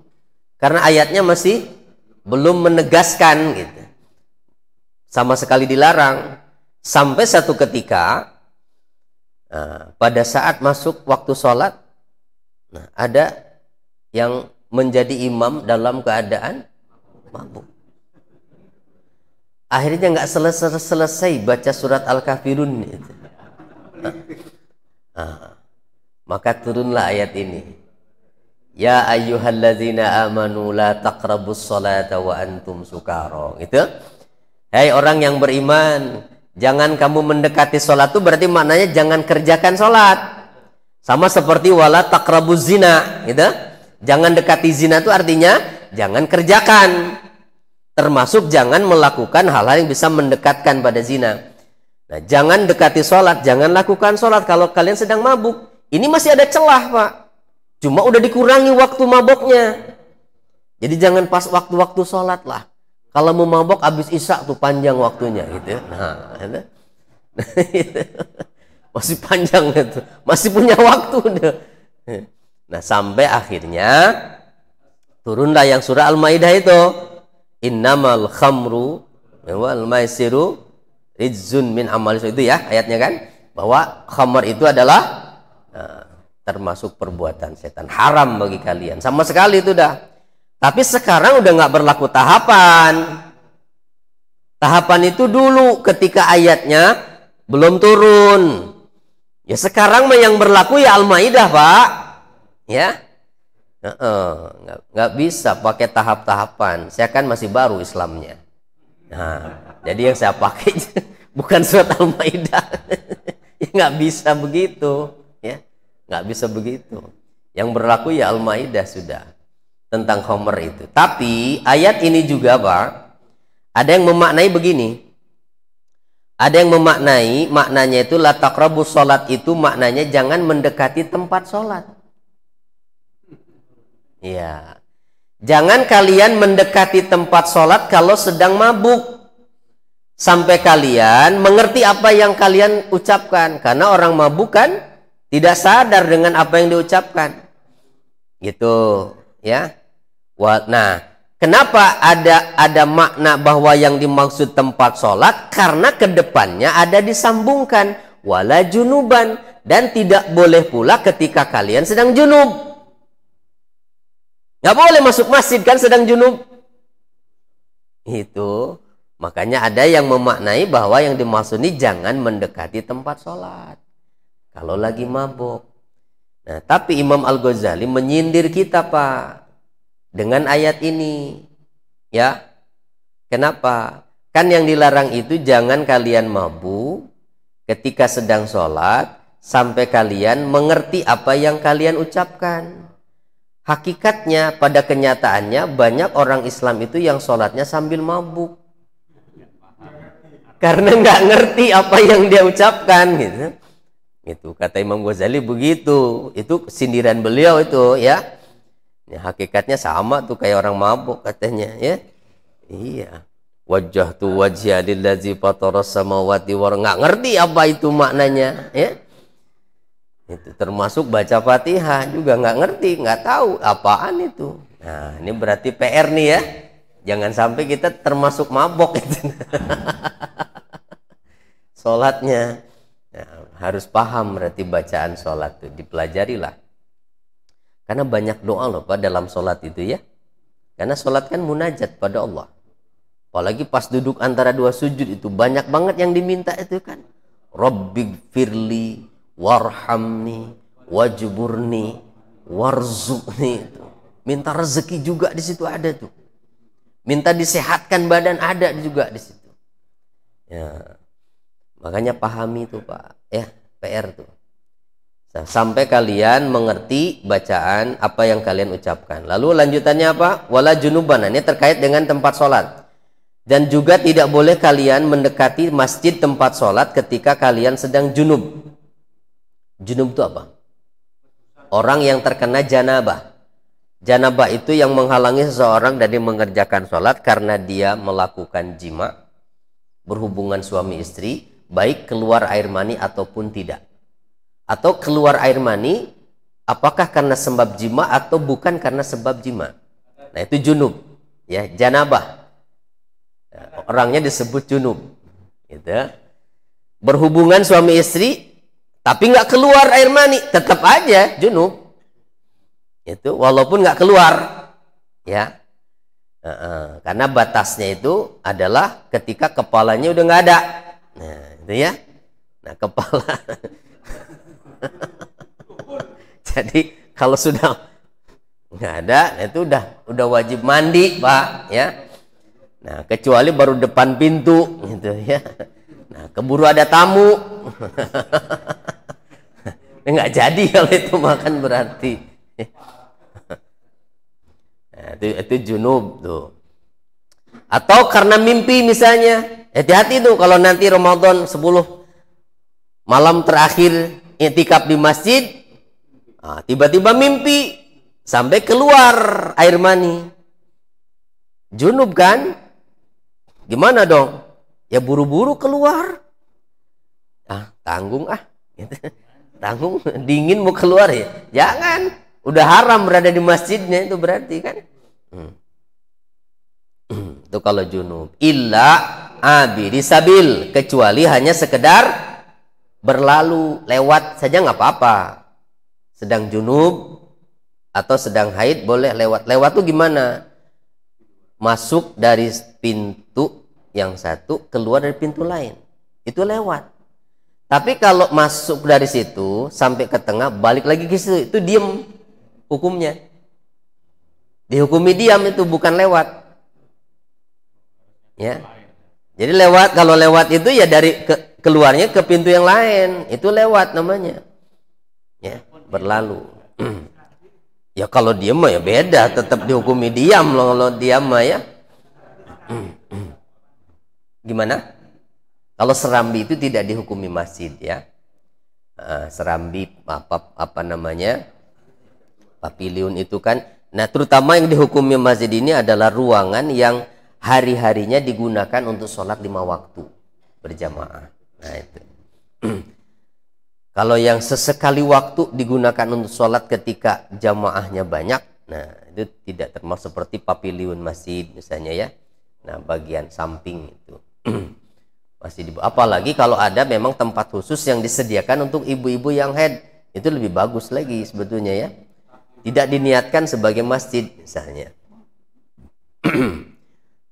karena ayatnya masih belum menegaskan gitu. Sama sekali dilarang. Sampai satu ketika pada saat masuk waktu sholat, ada yang menjadi imam dalam keadaan mabuk. Akhirnya nggak selesai baca surat Al-Kafirun itu. Maka turunlah ayat ini. Ya ayyuhalladzina amanu la taqrabus salata wa antum sukara. Gitu. Hai orang yang beriman, jangan kamu mendekati salat, itu berarti maknanya jangan kerjakan salat. Sama seperti wala taqrabuz zina, gitu. Jangan dekati zina itu artinya jangan kerjakan. Termasuk jangan melakukan hal-hal yang bisa mendekatkan pada zina. Nah, jangan dekati salat, jangan lakukan salat kalau kalian sedang mabuk. Ini masih ada celah, Pak. Cuma udah dikurangi waktu maboknya. Jadi jangan pas waktu-waktu sholat lah. Kalau mau mabok habis isya tuh panjang waktunya gitu. Nah, itu. Masih panjang itu. Masih punya waktu. Nah, sampai akhirnya turunlah yang surah Al-Maidah itu. Innamal khamru wal maisiru rijzun min amali, itu ya ayatnya kan, bahwa khamar itu adalah termasuk perbuatan setan, haram bagi kalian sama sekali itu dah. Tapi sekarang udah nggak berlaku tahapan. Tahapan itu dulu ketika ayatnya belum turun. Ya sekarang mah yang berlaku ya Al-Maidah, Pak. Ya. Nggak bisa pakai tahap-tahapan. Saya kan masih baru Islamnya. Nah, jadi yang saya pakai bukan surat Al-Maidah. Ya, nggak bisa begitu, ya, nggak bisa begitu. Yang berlaku ya Al-Maidah sudah tentang khamr itu. Tapi ayat ini juga, Pak, ada yang memaknai begini. Ada yang memaknai maknanya itu la taqrabus sholat, itu maknanya jangan mendekati tempat sholat. Ya, jangan kalian mendekati tempat sholat kalau sedang mabuk, sampai kalian mengerti apa yang kalian ucapkan, karena orang mabuk kan tidak sadar dengan apa yang diucapkan, gitu ya. Nah, kenapa ada makna bahwa yang dimaksud tempat sholat? Karena kedepannya ada disambungkan wala junuban, dan tidak boleh pula ketika kalian sedang junub. Nggak boleh masuk masjid kan sedang junub. Itu makanya ada yang memaknai bahwa yang dimaksud ini jangan mendekati tempat sholat kalau lagi mabuk. Nah, tapi Imam Al-Ghazali menyindir kita, Pak, dengan ayat ini. Ya, kenapa? Kan yang dilarang itu jangan kalian mabuk ketika sedang sholat sampai kalian mengerti apa yang kalian ucapkan. Hakikatnya pada kenyataannya banyak orang Islam itu yang sholatnya sambil mabuk karena nggak ngerti apa yang dia ucapkan, gitu. Itu kata Imam Ghazali begitu. Itu sindiran beliau itu, ya. Hakikatnya sama tuh kayak orang mabuk katanya, ya. Iya. Wajjahtu wajhiya lillazi fataras samawati wal ardi, nggak ngerti apa itu maknanya, ya. Itu termasuk baca Fatihah juga nggak ngerti, nggak tahu apaan itu. Nah, ini berarti PR nih ya. Jangan sampai kita termasuk mabok itu. Sholatnya. Nah, harus paham berarti bacaan sholat itu, dipelajarilah. Karena banyak doa loh Pak dalam sholat itu ya. Karena sholat kan munajat pada Allah. Apalagi pas duduk antara dua sujud itu banyak banget yang diminta itu kan. Rabbighfirli warhamni wajburni warzuqni, itu minta rezeki juga di situ ada tuh, minta disehatkan badan ada juga di situ ya. Makanya pahami itu Pak ya, PR tuh sampai kalian mengerti bacaan apa yang kalian ucapkan. Lalu lanjutannya apa? Wala junuban, ini terkait dengan tempat sholat. Dan juga tidak boleh kalian mendekati masjid tempat sholat ketika kalian sedang junub. Junub itu apa? Orang yang terkena janabah. Janabah itu yang menghalangi seseorang dari mengerjakan sholat karena dia melakukan jima, berhubungan suami istri, baik keluar air mani ataupun tidak. Atau keluar air mani, apakah karena sebab jima atau bukan karena sebab jima. Nah itu junub, ya, janabah. Orangnya disebut junub. Gitu. Berhubungan suami istri, tapi nggak keluar air mani, tetap aja junub. Itu walaupun nggak keluar, ya. Karena batasnya itu adalah ketika kepalanya udah nggak ada. Nah, itu ya. Nah, kepala. Jadi kalau sudah nggak ada, itu udah wajib mandi, Pak, ya. Nah, kecuali baru depan pintu, gitu ya. Nah, keburu ada tamu. Nggak jadi kalau itu makan berarti. Nah, itu junub tuh. Atau karena mimpi misalnya. Hati-hati tuh kalau nanti Ramadan 10 malam terakhir i'tikaf di masjid, tiba-tiba mimpi sampai keluar air mani. Junub kan? Gimana dong? Ya buru-buru keluar. Tanggung gitu. Tanggung, dingin mau keluar ya. Jangan. Udah haram berada di masjidnya itu berarti kan. Itu kalau junub. Illa abiri sabil, kecuali hanya sekedar berlalu, lewat saja nggak apa-apa. Sedang junub atau sedang haid boleh lewat. Lewat tuh gimana? Masuk dari pintu yang satu, keluar dari pintu lain. Itu lewat. Tapi kalau masuk dari situ sampai ke tengah, balik lagi ke situ, itu diem hukumnya. Dihukumi diam, itu bukan lewat. Ya. Jadi lewat, kalau lewat itu ya dari keluarnya ke pintu yang lain, itu lewat namanya. Ya, berlalu. Ya kalau diam mah ya beda, tetap dihukumi diam loh, kalau diam mah ya. Gimana? Kalau serambi itu tidak dihukumi masjid ya. Serambi apa namanya? Pavilion itu kan. Nah, terutama yang dihukumi masjid ini adalah ruangan yang hari-harinya digunakan untuk sholat 5 waktu berjamaah. Nah itu. Kalau yang sesekali waktu digunakan untuk sholat ketika jamaahnya banyak, nah itu tidak termasuk seperti pavilion masjid misalnya ya. Nah bagian samping itu masih apalagi kalau ada memang tempat khusus yang disediakan untuk ibu-ibu yang haid, itu lebih bagus lagi sebetulnya ya. Tidak diniatkan sebagai masjid misalnya.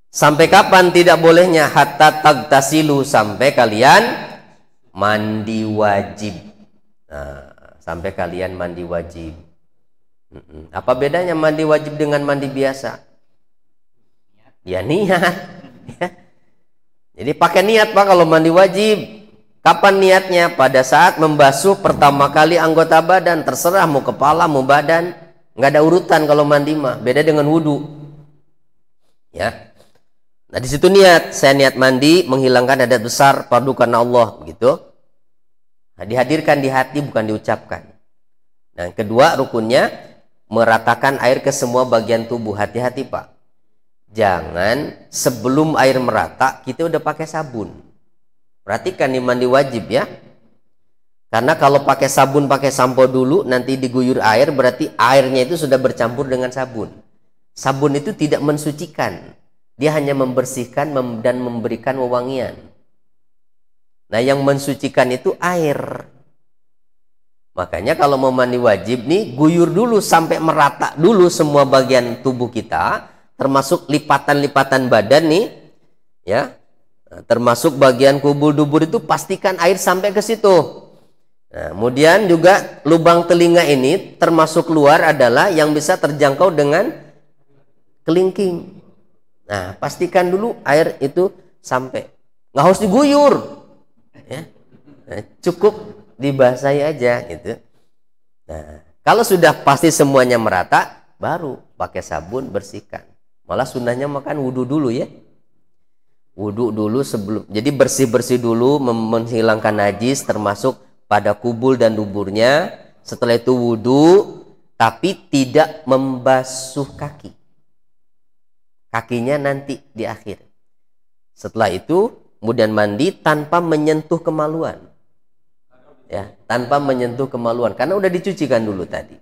Sampai kapan tidak bolehnya? Hatta tagtasilu, sampai kalian mandi wajib. Nah, sampai kalian mandi wajib. Apa bedanya mandi wajib dengan mandi biasa? Ya niat. Jadi pakai niat Pak kalau mandi wajib. Kapan niatnya? Pada saat membasuh pertama kali anggota badan. Terserah mau kepala mau badan. Nggak ada urutan kalau mandi mah. Beda dengan wudhu. Ya. Nah di situ niat. Saya niat mandi menghilangkan hadat besar fardu karena Allah. Begitu. Nah, dihadirkan di hati bukan diucapkan. Nah kedua rukunnya meratakan air ke semua bagian tubuh. Hati-hati Pak. Jangan sebelum air merata kita udah pakai sabun. Perhatikan nih mandi wajib ya. Karena kalau pakai sabun, pakai sampo dulu, nanti diguyur air, berarti airnya itu sudah bercampur dengan sabun. Sabun itu tidak mensucikan. Dia hanya membersihkan dan memberikan wewangian. Nah yang mensucikan itu air. Makanya kalau mau mandi wajib nih, guyur dulu sampai merata dulu semua bagian tubuh kita. Termasuk lipatan-lipatan badan nih, ya, termasuk bagian kubul dubur itu pastikan air sampai ke situ. Nah, kemudian juga lubang telinga ini termasuk luar adalah yang bisa terjangkau dengan kelingking. Nah, pastikan dulu air itu sampai, nggak harus diguyur, ya, nah, cukup dibasahi aja gitu. Nah, kalau sudah pasti semuanya merata, baru pakai sabun bersihkan. Malah sunnahnya makan wudhu dulu ya. Wudhu dulu sebelum. Jadi bersih-bersih dulu, menghilangkan najis termasuk pada kubul dan duburnya. Setelah itu wudhu, tapi tidak membasuh kaki. Kakinya nanti di akhir. Setelah itu kemudian mandi tanpa menyentuh kemaluan. Ya, tanpa menyentuh kemaluan karena udah dicucikan dulu tadi.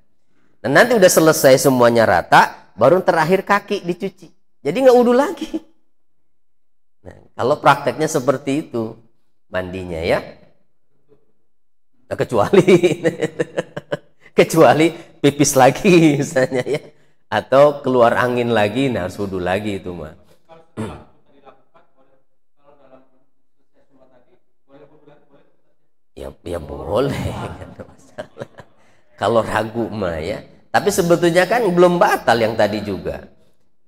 Nah, nanti udah selesai semuanya rata, baru terakhir kaki dicuci. Jadi nggak wudhu lagi. Nah, kalau prakteknya seperti itu mandinya ya. Nah, kecuali pipis lagi misalnya ya, atau keluar angin lagi, nah harus wudhu lagi itu mah. Ya boleh, nggak ada masalah. Kalau ragu mah ya. Tapi sebetulnya kan belum batal yang tadi juga.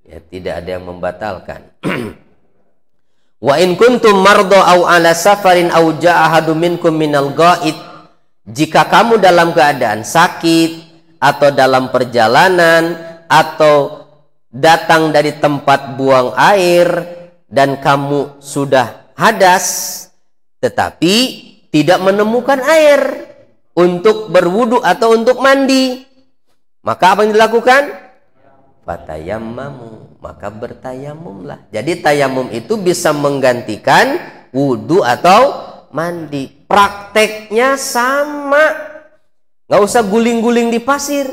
Ya, tidak ada yang membatalkan. Wa in kuntum mardo au ala safarin au jaa ahadum minkum minal ghaid. Jika kamu dalam keadaan sakit atau dalam perjalanan atau datang dari tempat buang air dan kamu sudah hadas tetapi tidak menemukan air untuk berwudu atau untuk mandi, maka apa yang dilakukan? Fatayammamu, maka bertayamumlah. Jadi tayamum itu bisa menggantikan wudhu atau mandi. Prakteknya sama, nggak usah guling-guling di pasir.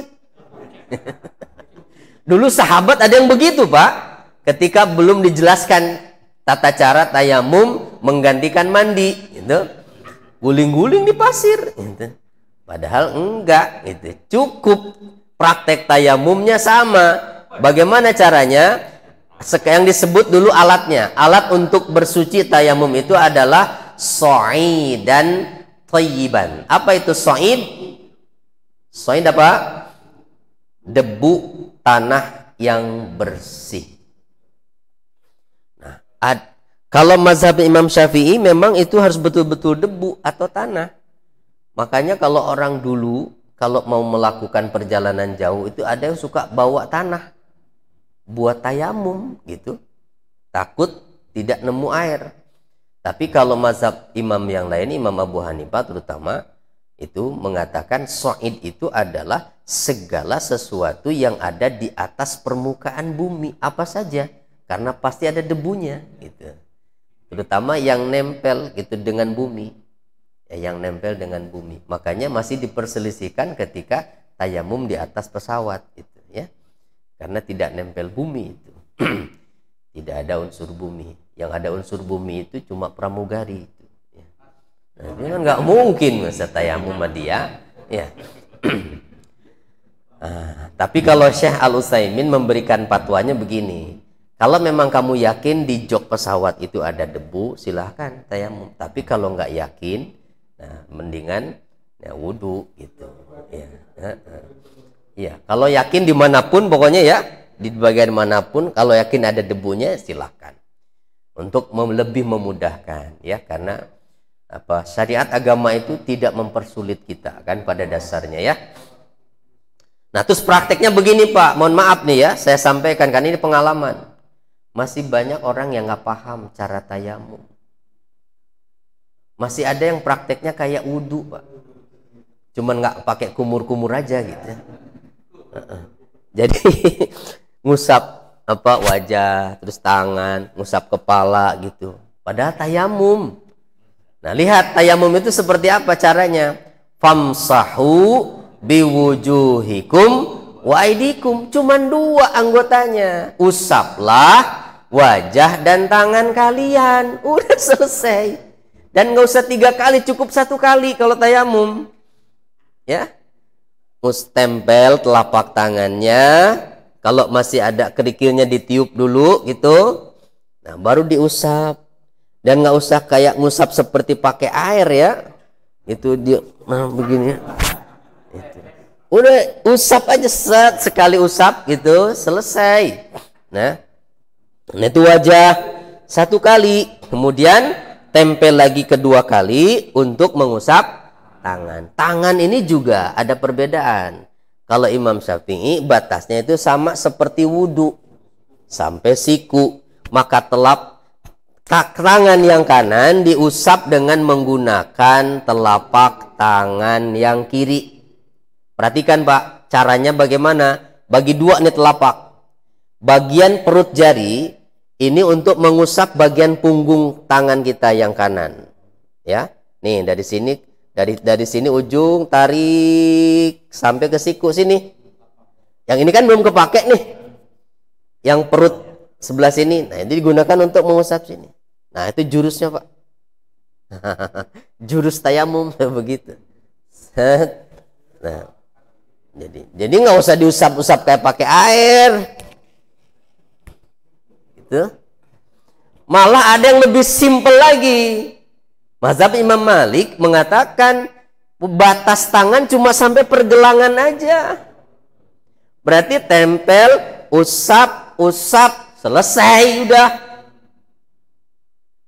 Dulu sahabat ada yang begitu, Pak, ketika belum dijelaskan tata cara tayamum menggantikan mandi, gitu. Guling-guling di pasir, gitu. Padahal enggak, gitu. Cukup praktek tayamumnya sama. Bagaimana caranya? Yang disebut dulu alatnya. Alat untuk bersuci tayamum itu adalah so'idan thayyiban. Apa itu so'id? So'id apa? Debu tanah yang bersih. Nah, kalau mazhab Imam Syafi'i memang itu harus betul-betul debu atau tanah. Makanya kalau orang dulu kalau mau melakukan perjalanan jauh itu ada yang suka bawa tanah buat tayamum gitu. Takut tidak nemu air. Tapi kalau mazhab imam yang lain, Imam Abu Hanifah terutama, itu mengatakan so'id itu adalah segala sesuatu yang ada di atas permukaan bumi, apa saja, karena pasti ada debunya gitu. Terutama yang nempel gitu dengan bumi, ya, yang nempel dengan bumi. Makanya masih diperselisihkan ketika tayamum di atas pesawat gitu, ya, karena tidak nempel bumi itu. Tidak ada unsur bumi. Yang ada unsur bumi itu cuma pramugari itu, ya. Nah, ini kan nggak mungkin masa tayamum dia, ya. Tapi kalau Syekh Al-Utsaimin memberikan fatwanya begini, kalau memang kamu yakin di jok pesawat itu ada debu, silahkan tayamum. Tapi kalau nggak yakin, nah mendingan ya wudhu gitu, ya. Ya, kalau yakin dimanapun pokoknya ya, di bagian manapun, kalau yakin ada debunya silahkan. Untuk lebih memudahkan, ya, karena apa, syariat agama itu tidak mempersulit kita kan pada dasarnya, ya. Nah, terus prakteknya begini, Pak, mohon maaf nih ya, saya sampaikan kan ini pengalaman. Masih banyak orang yang nggak paham cara tayamum. Masih ada yang prakteknya kayak wudhu, Pak, cuman nggak pakai kumur-kumur aja gitu. Jadi ngusap apa wajah, terus tangan, ngusap kepala gitu. Padahal tayamum. Nah, lihat tayamum itu seperti apa caranya. Famsahu biwujuhikum wa aidikum. Cuman dua anggotanya. Usaplah wajah dan tangan kalian. Udah selesai. Dan nggak usah 3 kali, cukup 1 kali kalau tayamum. Ya. Tempel telapak tangannya, kalau masih ada kerikilnya ditiup dulu gitu, nah baru diusap. Dan nggak usah kayak ngusap seperti pakai air ya, itu dia nah begini itu. Udah usap aja, sekali usap gitu selesai. Nah itu wajah 1 kali, kemudian tempel lagi kedua kali untuk mengusap tangan. Tangan ini juga ada perbedaan. Kalau Imam Syafi'i batasnya itu sama seperti wudhu sampai siku. Maka tangan yang kanan diusap dengan menggunakan telapak tangan yang kiri. Perhatikan, Pak, caranya bagaimana? Bagi 2 nih telapak. Bagian perut jari ini untuk mengusap bagian punggung tangan kita yang kanan. Ya, nih dari sini. Dari sini ujung tarik sampai ke siku sini. Yang ini kan belum kepake nih. Yang perut sebelah sini. Nah, ini digunakan untuk mengusap sini. Nah, itu jurusnya, Pak. Jurus tayamum begitu. Nah, jadi nggak usah diusap-usap kayak pakai air. Gitu. Malah ada yang lebih simpel lagi. Mazhab Imam Malik mengatakan batas tangan cuma sampai pergelangan aja. Berarti tempel, usap, selesai udah.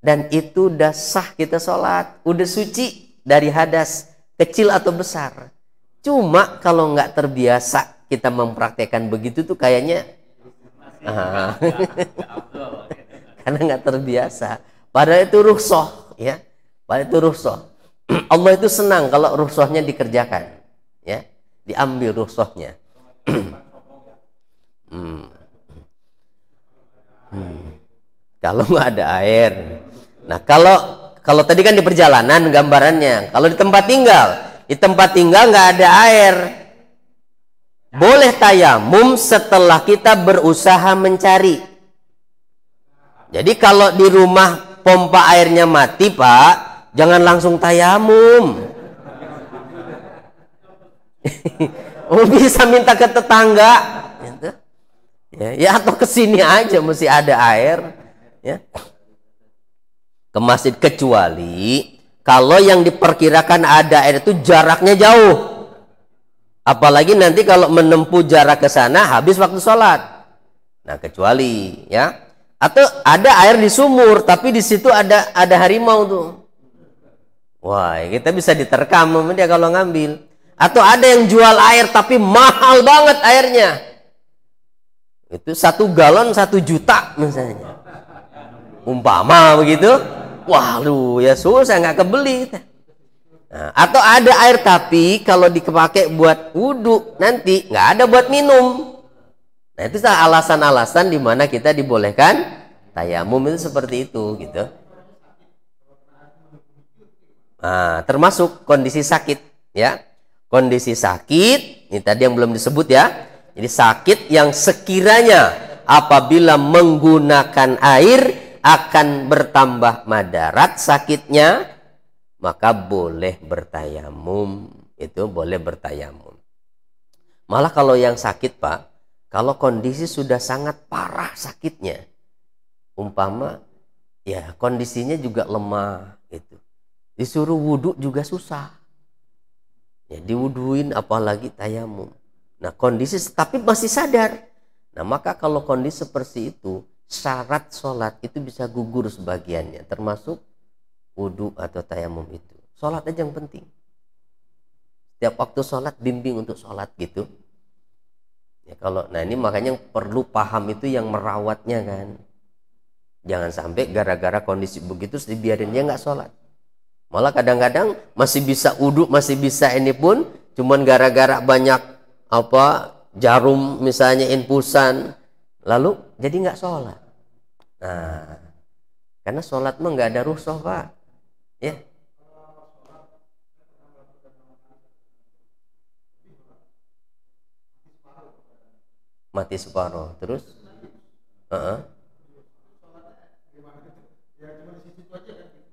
Dan itu udah sah kita sholat. Udah suci dari hadas, kecil atau besar. Cuma kalau nggak terbiasa kita mempraktekkan begitu tuh kayaknya karena nggak terbiasa. Padahal itu rukhsah, ya. Padahal itu rukhsah. Allah itu senang kalau rukhsahnya dikerjakan, ya, diambil rukhsahnya. Kalau nggak ada air. Nah, kalau tadi kan di perjalanan gambarannya. Kalau di tempat tinggal nggak ada air, boleh tayamum setelah kita berusaha mencari. Jadi kalau di rumah pompa airnya mati, Pak, jangan langsung tayamum. Bisa minta ke tetangga, gitu. Ya atau ke sini aja mesti ada air, ya. Ke masjid, kecuali kalau yang diperkirakan ada air itu jaraknya jauh. Apalagi nanti kalau menempuh jarak ke sana habis waktu sholat. Nah, kecuali, ya. Atau ada air di sumur tapi di situ ada harimau tuh. Wah, kita bisa diterkam dia kalau ngambil. Atau ada yang jual air tapi mahal banget airnya. Itu 1 galon 1 juta misalnya. Umpama begitu. Wah, lu ya susah nggak kebeli. Nah, atau ada air tapi kalau dipakai buat wudhu nanti nggak ada buat minum. Nah, itu alasan-alasan di mana kita dibolehkan tayamum itu seperti itu, gitu. Nah, termasuk kondisi sakit, ya. Kondisi sakit, ini tadi yang belum disebut ya. Jadi sakit yang sekiranya apabila menggunakan air akan bertambah madarat sakitnya, maka boleh bertayamum. Itu boleh bertayamum. Malah kalau yang sakit, Pak, kalau kondisi sudah sangat parah sakitnya, umpama ya kondisinya juga lemah, gitu. Disuruh wudhu juga susah. Ya, diwuduin apalagi tayamum. Nah, kondisi tapi masih sadar. Nah, maka kalau kondisi seperti itu, syarat sholat itu bisa gugur sebagiannya, termasuk wudhu atau tayamum itu. Sholat aja yang penting. Setiap waktu sholat bimbing untuk sholat, gitu. Ya, nah ini makanya perlu paham itu yang merawatnya kan. Jangan sampai gara-gara kondisi begitu dibiarin dia nggak sholat. Malah kadang-kadang masih bisa wudhu, masih bisa ini pun, cuman gara-gara banyak jarum misalnya infusan, lalu jadi nggak sholat. Nah, karena sholat mah nggak ada rukhsah, Pak. Ya. Mati separuh, terus?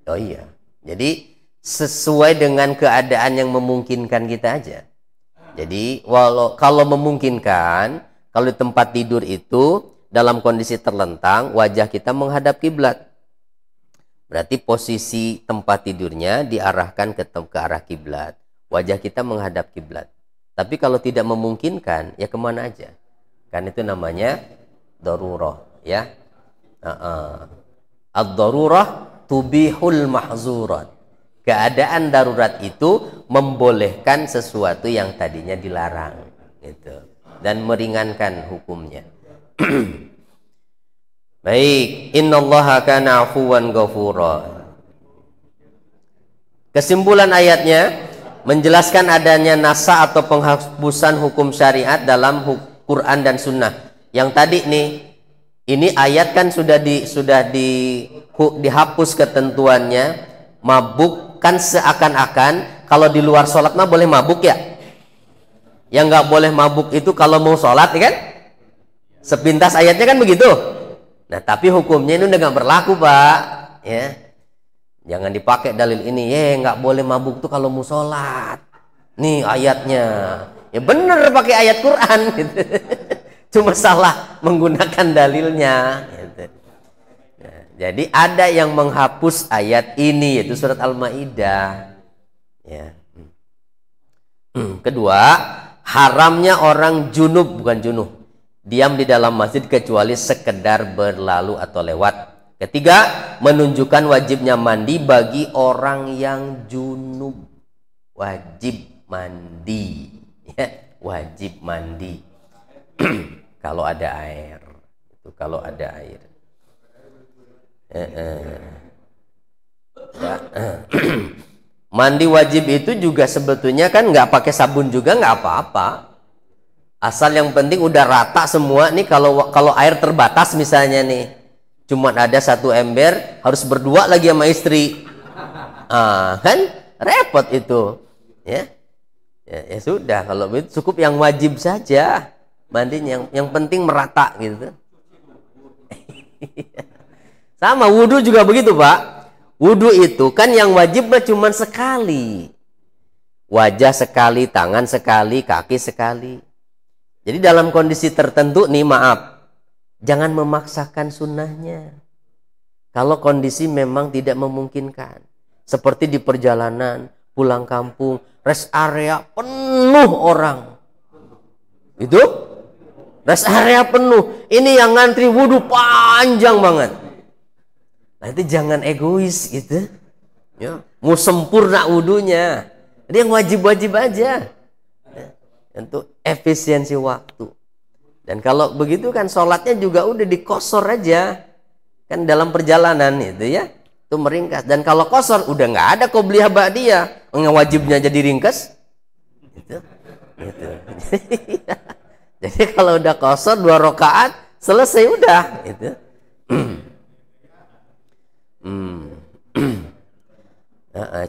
Oh iya. Jadi sesuai dengan keadaan yang memungkinkan kita aja. Jadi kalau memungkinkan, kalau di tempat tidur itu dalam kondisi terlentang, wajah kita menghadap kiblat. Berarti posisi tempat tidurnya diarahkan ke arah kiblat. Wajah kita menghadap kiblat. Tapi kalau tidak memungkinkan, ya kemana aja. Kan itu namanya darurah, ya. Ad-darurah tubihul mahzurat. Keadaan darurat itu membolehkan sesuatu yang tadinya dilarang, gitu, dan meringankan hukumnya. Baik, innallaha kana afuwan ghafura. Kesimpulan ayatnya menjelaskan adanya nasa atau penghapusan hukum syariat dalam Quran dan Sunnah. Yang tadi nih, ini ayat kan sudah dihapus ketentuannya. Mabuk kan seakan-akan kalau di luar sholat mah boleh mabuk ya. Yang nggak boleh mabuk itu kalau mau sholat, ya kan? Sepintas ayatnya kan begitu. Nah, tapi hukumnya ini udah nggak berlaku, Pak. Ya, jangan dipakai dalil ini. Nggak boleh mabuk tuh kalau mau sholat. Nih ayatnya. Ya bener pakai ayat Quran. Gitu. Cuma salah menggunakan dalilnya. Gitu. Nah, jadi ada yang menghapus ayat ini, yaitu surat Al-Maidah. Ya. Kedua, haramnya orang junub, bukan junub, diam di dalam masjid kecuali sekedar berlalu atau lewat. Ketiga, menunjukkan wajibnya mandi bagi orang yang junub. Wajib mandi, ya, wajib mandi. Kalau ada air, itu kalau ada air. Ya. Mandi wajib itu juga sebetulnya kan nggak pakai sabun juga nggak apa-apa. Asal yang penting udah rata semua nih. Kalau air terbatas misalnya nih, Cuma ada satu ember, harus berdua lagi sama istri. Kan repot itu. Ya sudah, kalau begitu cukup yang wajib saja mandinya, yang penting merata gitu. Sama wudhu juga begitu, Pak. Wudhu itu kan yang wajib cuma sekali. Wajah sekali, tangan sekali, kaki sekali. Jadi dalam kondisi tertentu nih, maaf, jangan memaksakan sunnahnya. Kalau kondisi memang tidak memungkinkan. Seperti di perjalanan, pulang kampung, rest area penuh orang. Itu rest area penuh. Ini yang ngantri wudhu panjang banget. Nanti jangan egois gitu. Ya, mau sempurna wudhunya. Jadi yang wajib-wajib aja. Ya, untuk efisiensi waktu. Dan kalau begitu kan sholatnya juga udah dikosor aja. Kan dalam perjalanan itu ya. Itu meringkas. Dan kalau kosor udah nggak ada qobliyah ba'diyah. Yang wajibnya jadi ringkas. Gitu. Jadi kalau udah kosor 2 rakaat selesai udah gitu.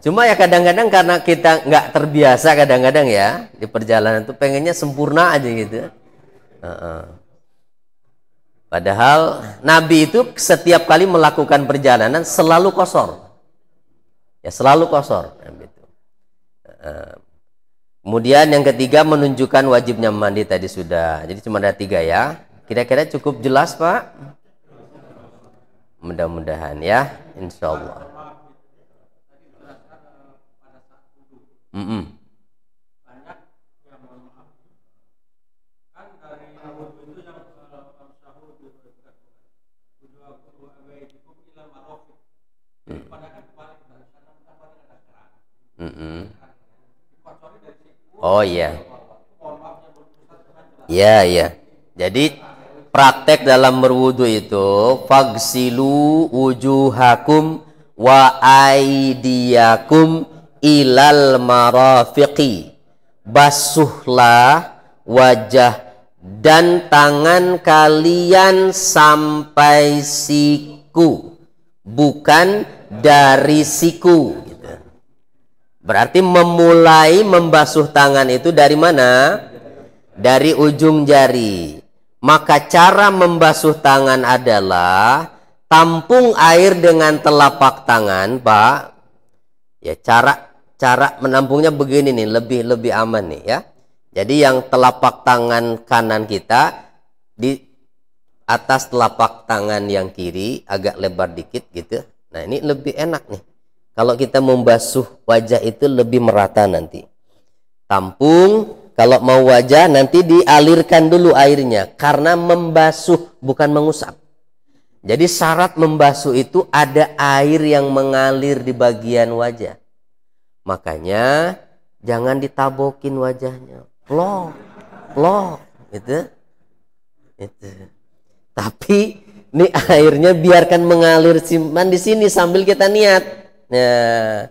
Cuma ya kadang-kadang karena kita nggak terbiasa kadang-kadang ya di perjalanan itu pengennya sempurna aja gitu. Padahal Nabi itu setiap kali melakukan perjalanan selalu kosor. Ya selalu kosor. Kemudian yang ketiga menunjukkan wajibnya mandi tadi sudah. Jadi cuma ada 3 ya. Kira-kira cukup jelas, Pak? Mudah-mudahan ya, insya Allah. Oh iya. Ya. Jadi praktek dalam berwudu itu fagsilu wujuhakum wa aidiyakum ilal marafiqi. Basuhlah wajah dan tangan kalian sampai siku, bukan dari siku. Berarti memulai membasuh tangan itu dari mana? Dari ujung jari. Maka cara membasuh tangan adalah tampung air dengan telapak tangan, Pak. Ya, cara menampungnya begini nih, lebih aman nih ya. Jadi yang telapak tangan kanan kita di atas telapak tangan yang kiri agak lebar dikit gitu. Nah, ini lebih enak nih. Kalau kita membasuh wajah itu lebih merata nanti. Tampung, kalau mau wajah nanti dialirkan dulu airnya. Karena membasuh bukan mengusap. Jadi syarat membasuh itu ada air yang mengalir di bagian wajah. Makanya jangan ditabokin wajahnya. Plok, gitu. Tapi ini airnya biarkan mengalir simpan di sini sambil kita niat. Nah,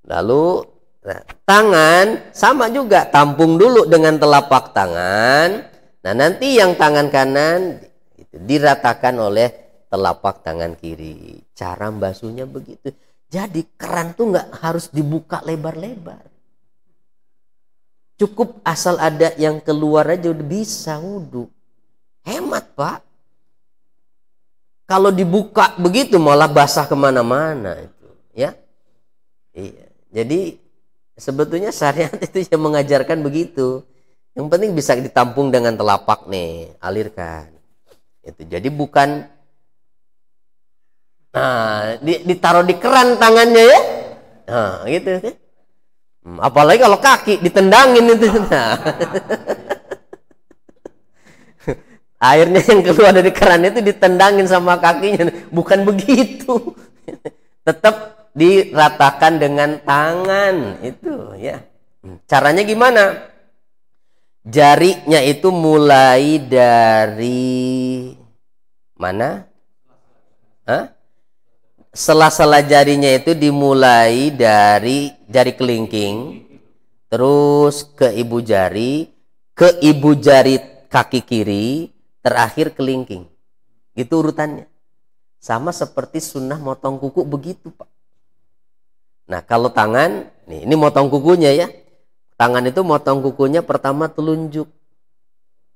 lalu tangan sama juga, tampung dulu dengan telapak tangan. Nah, nanti yang tangan kanan itu diratakan oleh telapak tangan kiri. Cara membasuhnya begitu. Jadi keran tuh nggak harus dibuka lebar-lebar. Cukup asal ada yang keluar aja udah bisa wudhu. Hemat, Pak. Kalau dibuka begitu malah basah kemana-mana. Ya, iya. Jadi sebetulnya syariat itu yang mengajarkan begitu. Yang penting bisa ditampung dengan telapak nih, alirkan. Itu. Jadi bukan ditaruh di keran tangannya ya. Nah, gitu. Apalagi kalau kaki ditendangin itu. Nah. Airnya yang keluar dari keran itu ditendangin sama kakinya. Bukan begitu. Tetap diratakan dengan tangan itu ya. Caranya gimana? Jarinya itu mulai dari mana? Sela-sela jarinya itu dimulai dari jari kelingking, terus ke ibu jari kaki kiri, terakhir kelingking. Itu urutannya. Sama seperti sunnah motong kuku begitu, Pak. Nah, kalau tangan, nih, ini motong kukunya ya. Tangan itu motong kukunya pertama telunjuk.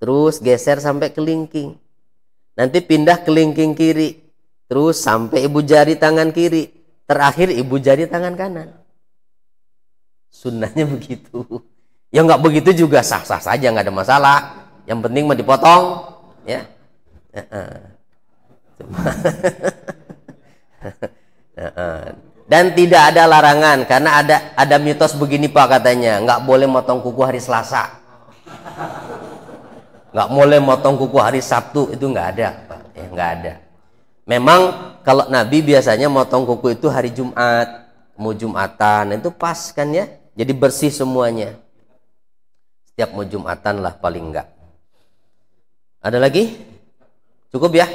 Terus geser sampai kelingking. Nanti pindah kelingking kiri. Terus sampai ibu jari tangan kiri. Terakhir ibu jari tangan kanan. Sunnahnya begitu. Ya nggak begitu juga sah-sah saja, nggak ada masalah. Yang penting mah dipotong, ya. Dan tidak ada larangan karena ada mitos begini Pak, katanya nggak boleh motong kuku hari Selasa, nggak boleh motong kuku hari Sabtu, itu nggak ada Pak, ya, nggak ada. Memang kalau Nabi biasanya motong kuku itu hari Jumat, mau Jumatan, itu pas kan ya, jadi bersih semuanya. Setiap mau Jumatan lah paling enggak. Ada lagi? Cukup ya?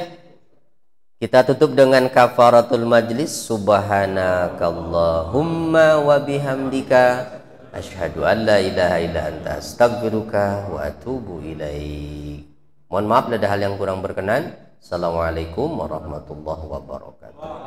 Kita tutup dengan kafaratul majlis. Subhanakallahumma wa bihamdika asyhadu an la ilaha illa anta astaghfiruka wa atubu ilaik. Mohon maaf ada hal yang kurang berkenan. Assalamualaikum warahmatullahi wabarakatuh.